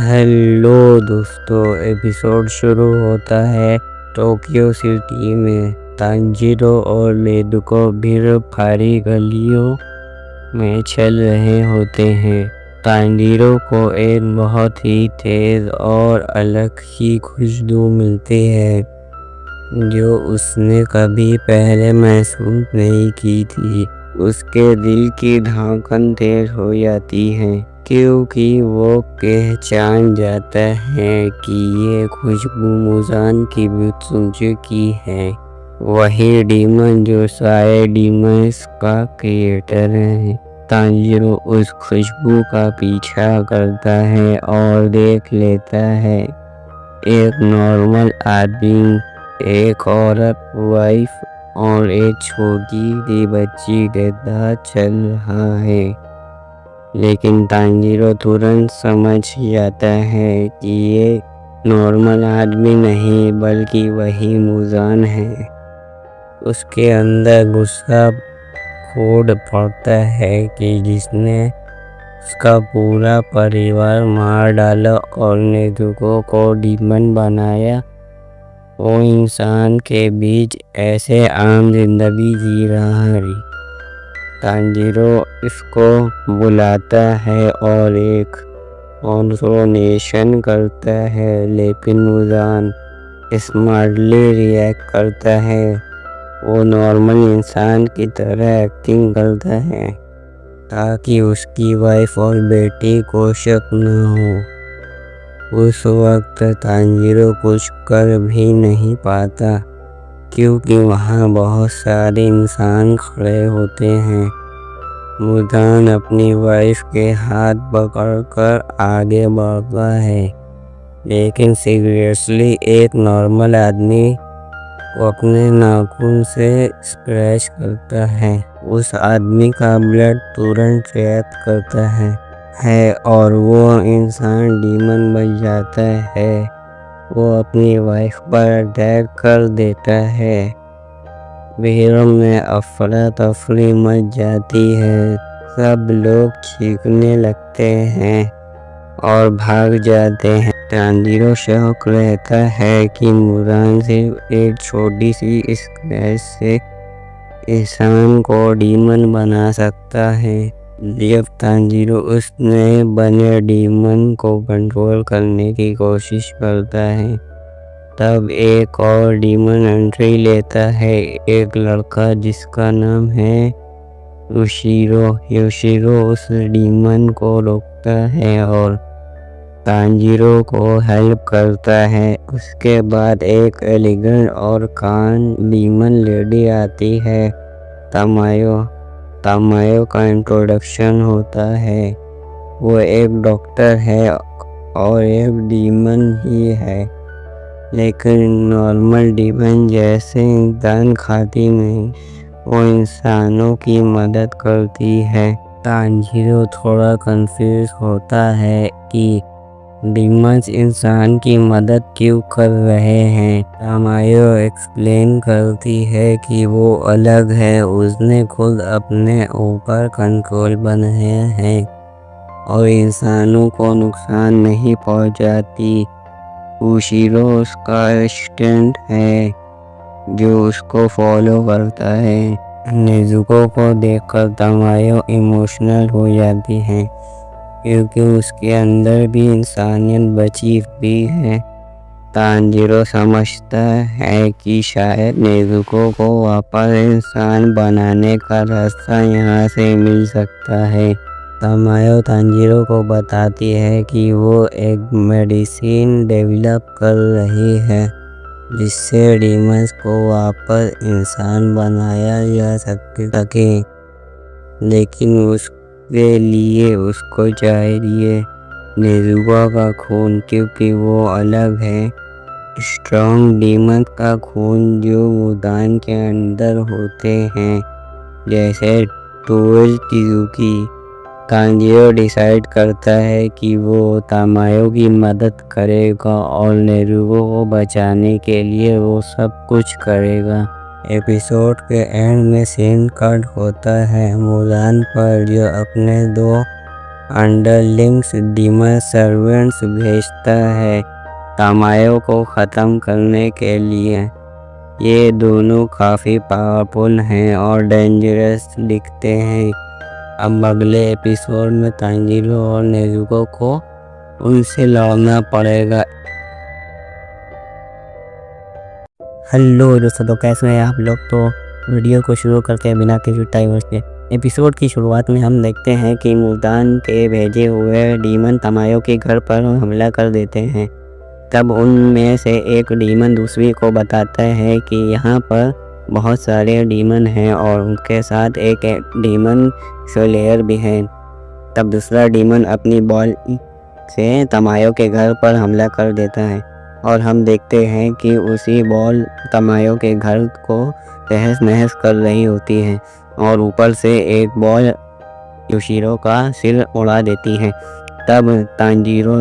हेलो दोस्तों, एपिसोड शुरू होता है टोक्यो सिटी में। तांजीरो और नेजुको भीड़ भारी गलियों में चल रहे होते हैं। तांजीरो को एक बहुत ही तेज और अलग ही खुशबू मिलती है जो उसने कभी पहले महसूस नहीं की थी। उसके दिल की धड़कन तेज हो जाती है क्योंकि वो पहचान जाता है कि ये खुशबू मुजान की मृत्यु की है, वही डीमन जो सारे डीमंस का क्रिएटर है। तांजीरो उस खुशबू का पीछा करता है और देख लेता है एक नॉर्मल आदमी, एक औरत, वाइफ और एक छोटी सी बच्ची के साथ चल रहा है। लेकिन तांजीरो तुरंत समझ जाता है कि ये नॉर्मल आदमी नहीं बल्कि वही मुजान है। उसके अंदर गुस्सा फूट पड़ता है कि जिसने उसका पूरा परिवार मार डाला और नेजुको को डीमन बनाया, वो इंसान के बीच ऐसे आम जिंदगी जी रहा है। तांजीरो इसको बुलाता है और एक कॉन्फ्रोनेशन करता है, लेकिन मुजान स्मार्टली रिएक्ट करता है। वो नॉर्मल इंसान की तरह एक्टिंग करता है ताकि उसकी वाइफ और बेटी को शक न हो। उस वक्त तांजीरो कुछ कर भी नहीं पाता क्योंकि वहाँ बहुत सारे इंसान खड़े होते हैं। मुजान अपनी वाइफ के हाथ पकड़कर आगे बढ़ता है, लेकिन सीरियसली एक नॉर्मल आदमी को अपने नाखून से स्क्रैच करता है। उस आदमी का ब्लड तुरंत रिएक्ट करता है और वो इंसान डीमन बन जाता है। वो अपनी वाइफ पर अटैक कर देता है। भीड़ में अफरा तफरी मच जाती है। सब लोग चीखने लगते हैं और भाग जाते हैं। तांजीरो शौक रहता है कि मुजान सिर्फ एक छोटी सी स्क्रैच से इंसान को डीमन बना सकता है। जब तांजीरो उस नए बने डीमन को कंट्रोल करने की कोशिश करता है, तब एक और डीमन एंट्री लेता है, एक लड़का जिसका नाम है योशिरो उस डीमन को रोकता है और तांजीरो को हेल्प करता है। उसके बाद एक एलिगेंट और कान डीमन लेडी आती है। तामायो का इंट्रोडक्शन होता है। वो एक डॉक्टर है और एक डीमन ही है, लेकिन नॉर्मल डीमन जैसे इंसान खाती नहीं, वो इंसानों की मदद करती है। तांजीरो थोड़ा कंफ्यूज होता है कि डीमंस इंसान की मदद क्यों कर रहे हैं। तामायो एक्सप्लेन करती है कि वो अलग है, उसने खुद अपने ऊपर कंट्रोल बनाया है और इंसानों को नुकसान नहीं पहुंचाती। योशिरो उसका असिस्टेंट है जो उसको फॉलो करता है। नेजुको को देखकर तामायो इमोशनल हो जाती है क्योंकि उसके अंदर भी इंसानियत बची हुई है। तांजीरो समझता है कि शायद नेजुको को वापस इंसान बनाने का रास्ता यहाँ से मिल सकता है। तामायो तांजीरो को बताती है कि वो एक मेडिसिन डेवलप कर रही है जिससे डीमंस को वापस इंसान बनाया जा सके, लेकिन उसके लिए उसको चाहिए नेजुको का खून, क्योंकि वो अलग है। स्ट्रॉन्ग डीमन का खून जो मुजान के अंदर होते हैं, जैसे टोज किजुकी, तांजीरो डिसाइड करता है कि वो तामायो की मदद करेगा और नेजुको को बचाने के लिए वो सब कुछ करेगा। एपिसोड के एंड में सीन कट होता है मुरान पर, जो अपने 2 अंडरलिंग्स डीमन सर्वेंट्स भेजता है तामायो को ख़त्म करने के लिए। ये दोनों काफ़ी पावरफुल हैं और डेंजरस दिखते हैं। अब अगले एपिसोड में तांजीरो और नेजुको को उनसे लड़ना पड़ेगा। हेलो दोस्तों, तो कैसे हैं आप लोग। तो वीडियो को शुरू करते हैं बिना किसी टाइम वेस्ट के। एपिसोड की शुरुआत में हम देखते हैं कि मुल्तान के भेजे हुए डीमन तामायो के घर पर हमला कर देते हैं। तब उनमें से एक डीमन दूसरी को बताता है कि यहाँ पर बहुत सारे डीमन हैं और उनके साथ एक डीमन स्लेयर भी है। तब दूसरा डीमन अपनी बॉल से तामायो के घर पर हमला कर देता है और हम देखते हैं कि उसी बॉल तामायो के घर को तहस नहस कर रही होती है और ऊपर से एक बॉल योशिरो का सिर उड़ा देती है। तब तांजीरो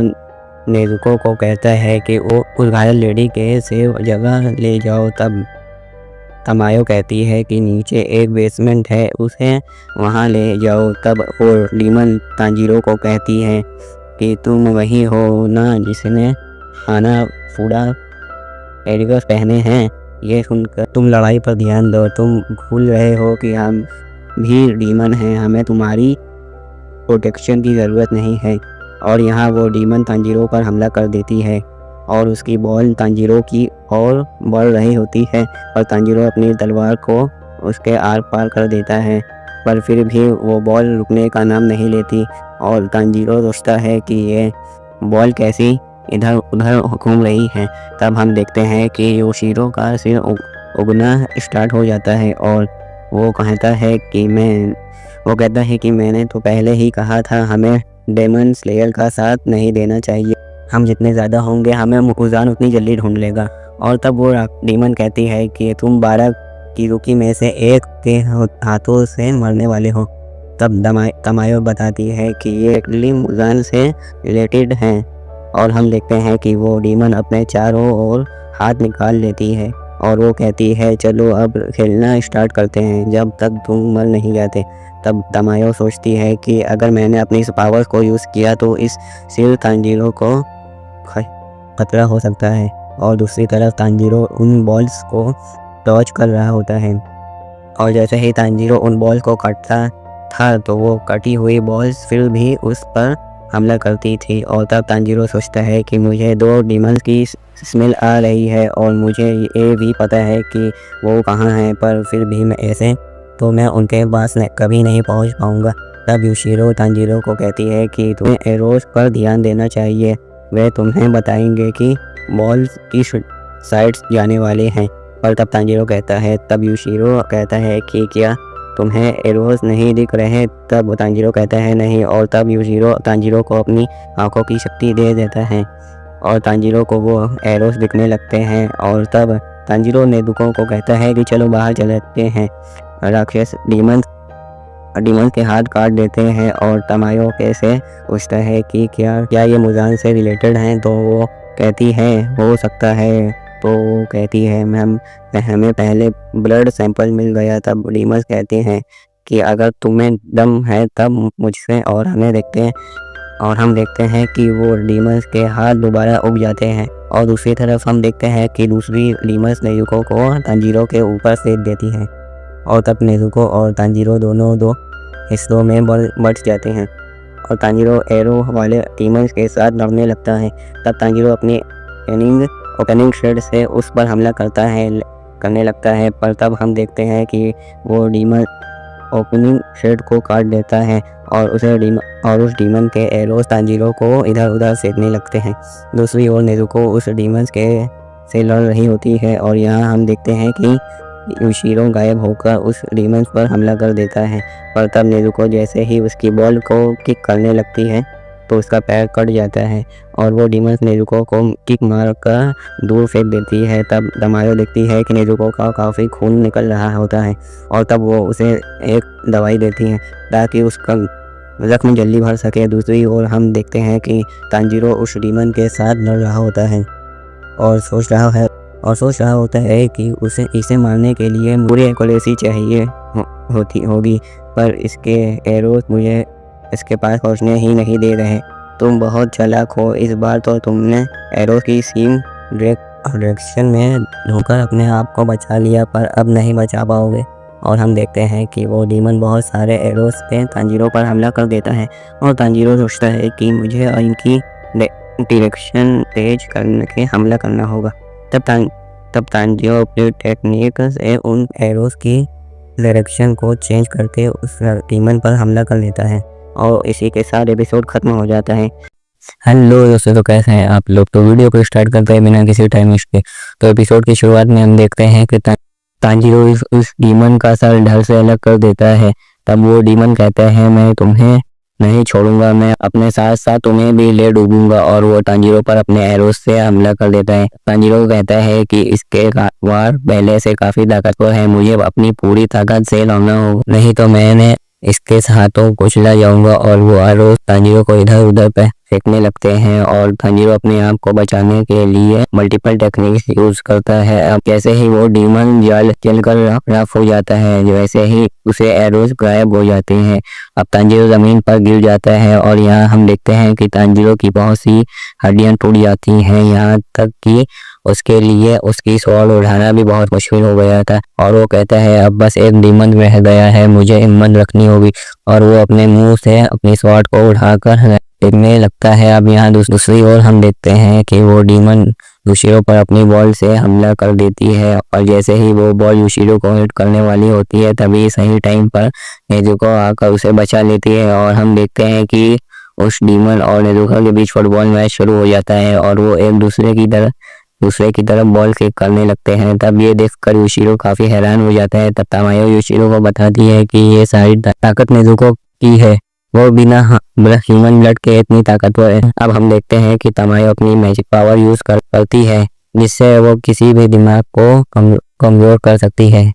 नेजुको को कहता है कि वो उस घायल लेडी के सेफ जगह ले जाओ। तब तामायो कहती है कि नीचे एक बेसमेंट है, उसे वहाँ ले जाओ। तब वो डीमन तांजीरो को कहती है कि तुम वही हो ना जिसने खाना पूरा एडिगस पहने हैं। ये सुनकर तुम लड़ाई पर ध्यान दो, तुम भूल रहे हो कि हम भी डीमन हैं, हमें तुम्हारी प्रोटेक्शन की ज़रूरत नहीं है। और यहाँ वो डीमन तांजीरो पर हमला कर देती है और उसकी बॉल तांजीरो की ओर बढ़ रही होती है और तांजीरो अपनी तलवार को उसके आर पार कर देता है, पर फिर भी वो बॉल रुकने का नाम नहीं लेती और तांजीरो सोचता है कि ये बॉल कैसी इधर उधर घूम रही है। तब हम देखते हैं कि योशिरो का सिर उगना स्टार्ट हो जाता है और वो कहता है कि मैंने तो पहले ही कहा था, हमें डेमन स्लेयर का साथ नहीं देना चाहिए। हम जितने ज़्यादा होंगे हमें मुकुजान उतनी जल्दी ढूंढ लेगा। और तब वो डीमन कहती है कि तुम 12 की रुकी में से एक के हाथों से मरने वाले हो। तब तामायो बताती है कि ये एक्चुअली मुकुजान से रिलेटेड हैं और हम देखते हैं कि वो डीमन अपने चारों ओर हाथ निकाल लेती है और वो कहती है चलो अब खेलना स्टार्ट करते हैं जब तक तुम मर नहीं जाते। तब तामायो सोचती है कि अगर मैंने अपनी इस पावर को यूज़ किया तो इस सिर तांजीरो को खतरा हो सकता है। और दूसरी तरफ तांजीरो उन बॉल्स को डॉज कर रहा होता है और जैसे ही तांजीरो उन बॉल्स को काटता था तो वो कटी हुई बॉल्स फिर भी उस पर हमला करती थी। और तब तांजीरो सोचता है कि मुझे 2 डीमंस की स्मेल आ रही है और मुझे ये भी पता है कि वो कहाँ हैं, पर फिर भी मैं उनके पास कभी नहीं पहुंच पाऊंगा। तब योशिरो तांजीरो को कहती है कि तुम्हें एरोस पर ध्यान देना चाहिए, वे तुम्हें बताएंगे कि बॉल्स की साइड्स जाने वाले हैं। पर तब योशिरो कहता है कि क्या तुम्हें एरोस नहीं दिख रहे। तब तांजीरो कहता है नहीं, और तब योशिरो तांजीरो को अपनी आंखों की शक्ति दे देता है और तांजीरो को वो एरोस दिखने लगते हैं। और तब तांजीरो नेजुको को कहता है कि चलो बाहर चलते हैं। राक्षस डीमन के हाथ काट देते हैं और तामायो से पूछता है कि क्या ये मुजान से रिलेटेड हैं। तो वो कहती है हो सकता है। तो वो कहती है हमें पहले ब्लड सैंपल मिल गया। तब डीमंस कहते हैं कि अगर तुम्हें दम है तब मुझसे, और हम देखते हैं कि वो डीमंस के हाथ दोबारा उग जाते हैं। और दूसरी तरफ हम देखते हैं कि दूसरी डीमंस नेजुको को तांजीरो के ऊपर फेंक देती है और तब नेजुको और तांजीरो दोनों 2 हिस्सों में बट जाते हैं और तांजीरो एरो वाले डीमंस के साथ लड़ने लगता है। तब तांजीरो अपनी ओपनिंग शेड से उस पर हमला करने लगता है, पर तब हम देखते हैं कि वो डीमन ओपनिंग शेड को काट देता है और उस डीमन के एरोस तांजीरो को इधर उधर सेकने लगते हैं। दूसरी ओर नेजुको उस डीमन से लड़ रही होती है और यहाँ हम देखते हैं कि योशिरो गायब होकर उस डीमन पर हमला कर देता है। पर तब नेजुको जैसे ही उसकी बॉल को किक करने लगती है तो उसका पैर कट जाता है और वो डीमन नेजुको को किक मारकर दूर फेंक देती है। तब तामायो देखती है कि नेजुको का काफ़ी खून निकल रहा होता है और तब वो उसे एक दवाई देती है ताकि उसका जख्म जल्दी भर सके। दूसरी ओर हम देखते हैं कि तांजीरो उस डीमन के साथ लड़ रहा होता है और सोच रहा होता है कि इसे मारने के लिए पूरी एक्यूरेसी चाहिए होगी, पर इसके एरोस मुझे इसके पास पहुंचने ही नहीं दे रहे। तुम बहुत चालाक हो, इस बार तो तुमने एरो की सीम डायरेक्शन में ढूंढकर अपने आप को बचा लिया, पर अब नहीं बचा पाओगे। और हम देखते हैं कि वो डीमन बहुत सारे एरोस से तांजीरो पर हमला कर देता है और तांजीरो सोचता है कि मुझे इनकी डायरेक्शन तेज करके हमला करना होगा। तब तांजीरो अपनी टेक्निक से उन एरोस की डायरेक्शन को चेंज करके उस डीमन पर हमला कर लेता है और इसी के साथ एपिसोड खत्म हो जाता है। हेलो दोस्तों, तो कैसे हैं आप लोग। तो वीडियो को स्टार्ट करते हैं बिना किसी टाइम वेस्ट के। तो एपिसोड की शुरुआत में हम देखते हैं कि तांजीरो उस डीमन का सर ढल से अलग कर देता है। तब वो डीमन कहता है, मैं तुम्हें नहीं छोड़ूंगा, मैं अपने साथ साथ तुम्हें भी ले डूबूंगा। और वो तांजीरो पर अपने एरोस से हमला कर देता है। तांजीरो कहता है कि इसके वार पहले से काफी ताकतवर है, मुझे अपनी पूरी ताकत से लड़ना होगा, नहीं तो मैंने इसके हाथों कुचला जाऊंगा। और वो एरोस तांजीरो को इधर उधर पे फेंकने लगते हैं और तांजीरो अपने आप को बचाने के लिए मल्टीपल टेक्निक्स यूज करता है। अब जैसे ही वो डीमन जलकर राख हो जाता है, वैसे ही उसे एरोस गायब हो जाते हैं। अब तांजीरो जमीन पर गिर जाता है और यहाँ हम देखते हैं कि तांजीरो की बहुत सी हड्डियां टूट जाती हैं, यहाँ तक कि उसके लिए उसकी स्वॉर्ड उठाना भी बहुत मुश्किल हो गया था। और वो कहता है, अब बस एक डीमन रह गया है, मुझे हिम्मत रखनी होगी। और वो अपने मुंह से अपनी स्वॉर्ड को उठाकर फेंकने लगता है। अब यहाँ दूसरी ओर हम देखते हैं कि वो डीमन यूशिरो पर अपनी बॉल से हमला कर देती है और जैसे ही वो बॉल यूशिरो को हिट करने वाली होती है, तभी सही टाइम पर नेजुको आकर उसे बचा लेती है। और हम देखते हैं कि उस डीमन और नेजुको के बीच फुटबॉल मैच शुरू हो जाता है और वो एक दूसरे की तरफ बॉल किक करने लगते हैं। तब ये देखकर यूशिरो काफी हैरान हो जाता है। तब तामायो यूशिरो को बताती है कि ये सारी ताकत नेजुको की है, वो बिना ह्यूमन ब्लड के इतनी ताकतवर है। अब हम देखते हैं कि तामायो अपनी मैजिक पावर यूज करती है, जिससे वो किसी भी दिमाग को कमजोर कर सकती है।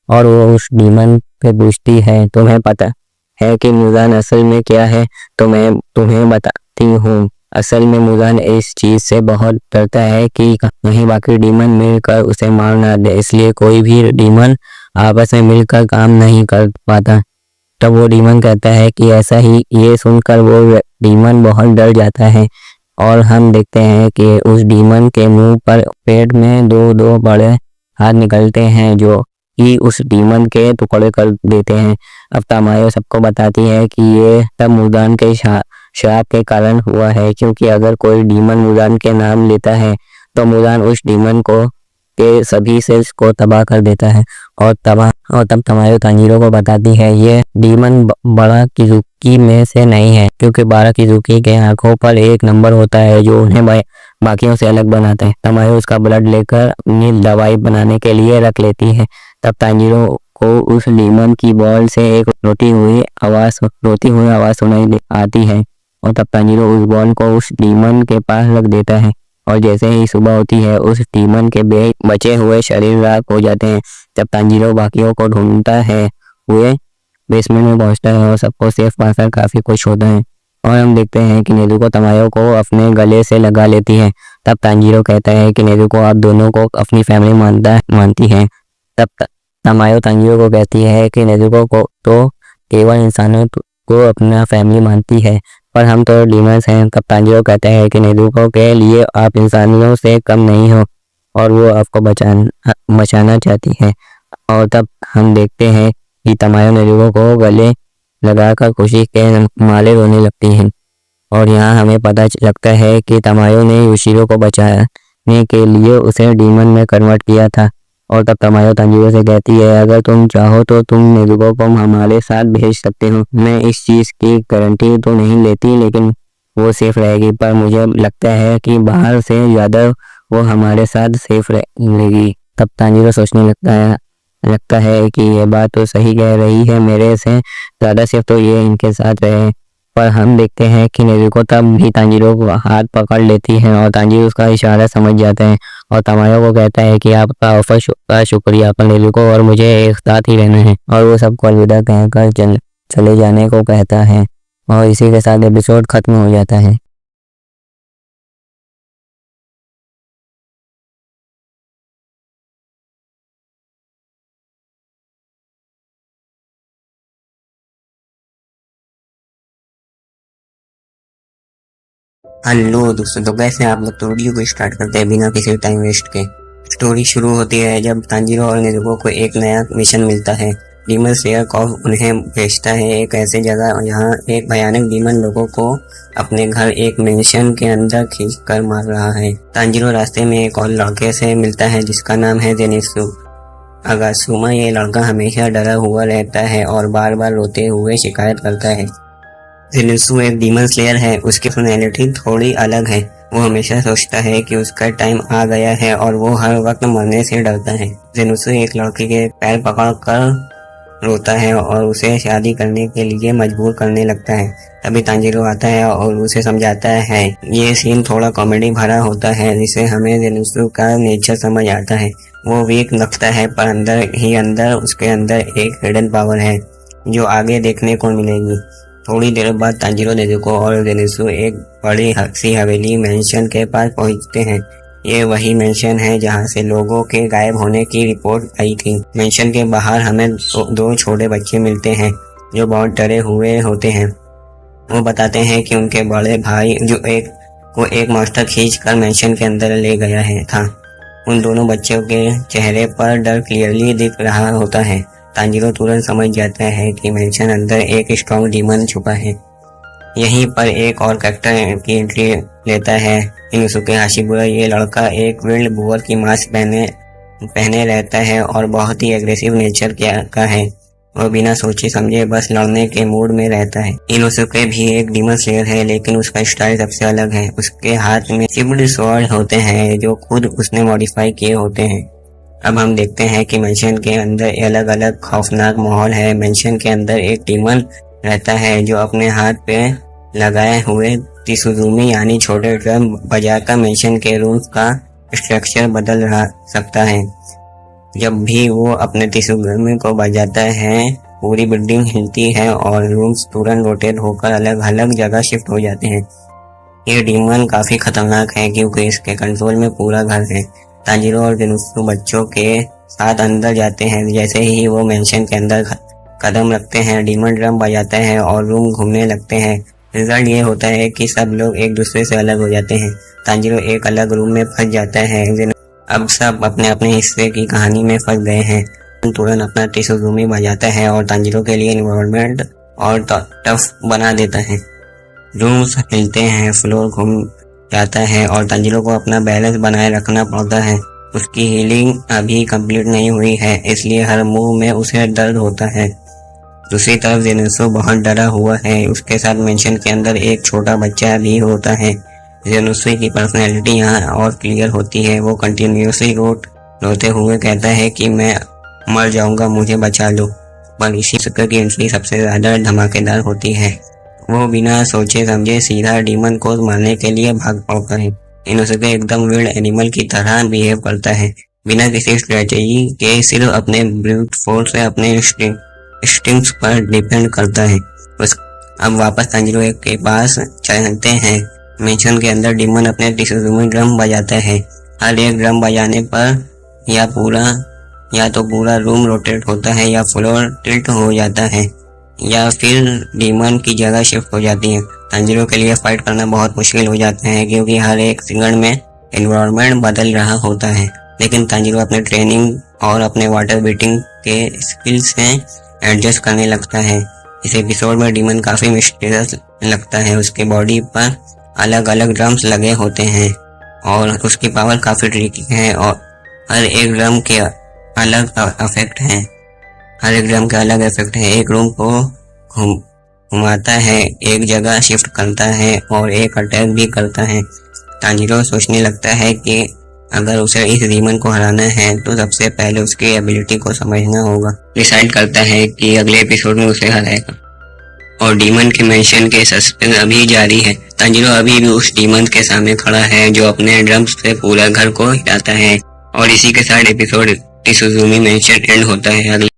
और वो उस डीमन पे पूछती है, तुम्हें पता है कि मुजान असल में क्या है? तो मैं तुम्हें बताती हूँ। असल में मुजान इस चीज से बहुत डरता है कि कहीं बाकी डीमन मिलकर उसे मार ना दे, इसलिए कोई भी डीमन आपस में मिलकर काम नहीं कर पाता। तब वो डीमन कहता है कि ऐसा ही। ये सुनकर वो डीमन बहुत डर जाता है और हम देखते हैं कि उस डीमन के मुंह पर पेट में दो बड़े हाथ निकलते हैं जो कि उस डीमन के टुकड़े कर देते हैं। अब तामायो सबको बताती है कि ये सब मुजान के श्राप के कारण हुआ है, क्योंकि अगर कोई डीमन मुजान के नाम लेता है तो मुजान उस डीमन को के सभी सेल्स को तबाह कर देता है। और तब तामायो तांजीरो को बताती है, ये डीमन बड़ा किजुकी में से नहीं है, क्योंकि 12 किजुकी के आंखों पर एक नंबर होता है जो उन्हें बाकियों से अलग बनाता है। तामायो उसका ब्लड लेकर अपनी दवाई बनाने के लिए रख लेती है। तब तांजीरो को उस डीमन की बॉल से एक रोती हुई आवाज सुनाई आती है और तब तांजीरो उस बॉल को उस डीमन के पास रख देता है। और जैसे ही सुबह होती है, उस डीमन के बचे हुए शरीर राख हो जाते हैं। जब तांजीरो बाकियों को ढूंढता है हुए बेसमेंट में पहुंचता है और सबको सेफ पाकर काफी खुश होता है। और हम देखते हैं कि नेजुको तामायो को अपने गले से लगा लेती है। तब तांजीरो कहता है कि नेजुको आप दोनों को अपनी फैमिली मानती है। तब तामायो तांजीरो को कहती है कि नेजुको को तो केवल इंसानों को अपना फैमिली मानती है, पर हम तो डीमंस हैं। तब तांजीरो कहता है कि नेजुको के लिए आप इंसानियों से कम नहीं हो और वो आपको बचाना चाहती है। और तब हम देखते हैं कि तामायो नेजुको को गले लगाकर खुशी के माले रोने लगती हैं। और यहाँ हमें पता लगता है कि तामायो ने यूशिरो को बचाने के लिए उसे डीमन में कन्वर्ट किया था। और तब तामायो तांजीरो से कहती है, अगर तुम चाहो तो तुम नेजुको को हमारे साथ भेज सकते हो। मैं इस चीज़ की गारंटी तो नहीं लेती, लेकिन वो सेफ रहेगी, पर मुझे लगता है कि बाहर से ज़्यादा वो हमारे साथ सेफ रहेगी। तब तांजीरो सोचने लगता है कि ये बात तो सही कह रही है, मेरे से ज़्यादा सेफ तो ये इनके साथ रहे। पर हम देखते हैं कि नेजुको तब भी तांजीरो को हाथ पकड़ लेती है और तांजीरो उसका इशारा समझ जाता है और तामायो को कहता है कि आपका ऑफर का शुक्रिया, पर नेजुको और मुझे एक साथ ही रहना है। और वो सबको अलविदा कहकर चले जाने को कहता है। और इसी के साथ एपिसोड खत्म हो जाता है। हेलो दोस्तों, तो कैसे आप लोग। तो वीडियो को स्टार्ट करते हैं बिना किसी टाइम वेस्ट के। स्टोरी शुरू होती है जब तांजीरो और नेजुको को एक नया मिशन मिलता है। डीमन स्लेयर कॉर्प उन्हें भेजता है एक ऐसी जगह जहां एक भयानक डीमन लोगों को अपने घर एक मेंशन के अंदर खींच कर मार रहा है। तांजीरो रास्ते में एक और लड़के से मिलता है जिसका नाम है जेनित्सु अगात्सुमा। ये लड़का हमेशा डरा हुआ रहता है और बार बार रोते हुए शिकायत करता है। जेनित्सु एक डीमन स्लेयर है। उसकी पर्सनैलिटी थोड़ी अलग है। वो हमेशा सोचता है कि उसका टाइम आ गया है और वो हर वक्त मरने से डरता है। जेनित्सु एक लड़की के पैर पकड़कर रोता है और उसे शादी करने के लिए मजबूर करने लगता है। तभी तांजीरो आता है और उसे समझाता है। ये सीन थोड़ा कॉमेडी भरा होता है जिससे हमें जेनित्सु का नेचर समझ आता है। वो वीक लगता है पर अंदर ही अंदर उसके अंदर एक हिडन पावर है जो आगे देखने को मिलेगी। थोड़ी देर बाद तांजीरो, नेजुको और जेनित्सु एक बड़ी सी हवेली मेंशन के पास पहुंचते हैं। ये वही मेंशन है जहां से लोगों के गायब होने की रिपोर्ट आई थी। मेंशन के बाहर हमें दो छोटे बच्चे मिलते हैं जो बहुत डरे हुए होते हैं। वो बताते हैं कि उनके बड़े भाई जो एक मास्टर खींच कर मेंशन के अंदर ले गया था। उन दोनों बच्चों के चेहरे पर डर क्लियरली दिख रहा होता है। तांजीरो तुरंत समझ जाता है कि मेंशन अंदर एक स्ट्रॉन्ग डीमन छुपा है। यहीं पर एक और कैरेक्टर की एंट्री लेता है, इनोसुके हाशिमुरा। ये लड़का एक विल्ड बुअर की मास्क पहने रहता है और बहुत ही एग्रेसिव नेचर का है। वो बिना सोचे समझे बस लड़ने के मूड में रहता है। इनोसुके भी एक डीमन स्लेयर है लेकिन उसका स्टाइल सबसे अलग है। उसके हाथ में शिप्ड स्वॉर्ड होते हैं जो खुद उसने मॉडिफाई किए होते हैं। अब हम देखते हैं कि मेंशन के अंदर अलग अलग खौफनाक माहौल है। मेंशन के अंदर एक डीमन रहता है जो अपने हाथ पे लगाए हुए त्सुजुमी यानी छोटे ड्रम बजाकर मेंशन के रूम का स्ट्रक्चर बदल सकता है। जब भी वो अपने त्सुजुमी को बजाता है पूरी बिल्डिंग हिलती है और रूम्स तुरंत रोटेट होकर अलग अलग जगह शिफ्ट हो जाते हैं। ये डीमन काफी खतरनाक है क्योंकि इसके कंट्रोल में पूरा घर है। तांजीरो और जेनित्सु बच्चों के साथ अंदर जाते हैं। जैसे ही वो मेंशन के अंदर कदम रखते हैं डीमन ड्रम बजाता है और रूम घूमने लगते हैं। रिजल्ट ये होता है कि सब लोग एक दूसरे से अलग हो जाते हैं। तांजीरो एक अलग रूम में फंस जाता है। अब सब अपने अपने हिस्से की कहानी में फंस गए हैं। तुरंत अपना त्सुजुमी बजाता है और तांजीरो के लिए एनवायरनमेंट और टफ बना देता है। रूम्स हिलते हैं, फ्लोर घूम जाता है और तांजीरो को अपना बैलेंस बनाए रखना पड़ता है। उसकी हीलिंग अभी कंप्लीट नहीं हुई है इसलिए हर मूव में उसे दर्द होता है। दूसरी तरफ जेनित्सु बहुत डरा हुआ है। उसके साथ मेंशन के अंदर एक छोटा बच्चा भी होता है। जेनित्सु की पर्सनैलिटी यहाँ और क्लियर होती है। वो कंटिन्यूसली रोते हुए कहता है कि मैं मर जाऊंगा, मुझे बचा लो। पर इसी चक्कर की एंट्री सबसे ज्यादा धमाकेदार होती है। वो बिना सोचे समझे सीधा डीमन को मारने के लिए भाग पड़ता है। इनोसुके एकदम विल्ड एनिमल की तरह बिहेव करता है बिना किसी स्ट्रेटेजी के। सिर्फ अपने ब्रूट फोर्स से अपने इंस्टिंक्ट्स पर डिपेंड करता है। अब वापस तांजीरो के पास चलते हैं। मेंशन के अंदर डीमन अपने त्सुजुमी ड्रम बजाता है। हर एक ड्रम बजाने पर या तो पूरा रूम रोटेट होता है या फ्लोर टिल्ट हो जाता है या फिर डीमन की जगह शिफ्ट हो जाती है। तांजीरो के लिए फाइट करना बहुत मुश्किल हो जाता है क्योंकि हर एक सेकंड में एनवायरनमेंट बदल रहा होता है। लेकिन तांजीरो अपने ट्रेनिंग और अपने वाटर बीटिंग के स्किल से एडजस्ट करने लगता है। इस एपिसोड में डीमन काफी मिस्टीरियस लगता है। उसके बॉडी पर अलग अलग ड्रम्स लगे होते हैं और उसकी पावर काफी ट्रिकी है और हर एक ड्रम के अलग इफेक्ट है। एक रूम को घुमाता है, एक जगह शिफ्ट करता है और एक अटैक भी करता है। तांजीरो सोचने लगता है कि अगर उसे इस डीमन को हराना है तो सबसे पहले उसकी एबिलिटी को समझना होगा। डिसाइड करता है कि अगले एपिसोड में उसे हराएगा और डीमन के मेंशन के सस्पेंस अभी जारी है। तांजीरो अभी भी उस डीमन के सामने खड़ा है जो अपने ड्रम्स से पूरा घर को हिलाता है और इसी के साथ एपिसोड त्सुजुमी मेंशन एंड होता है।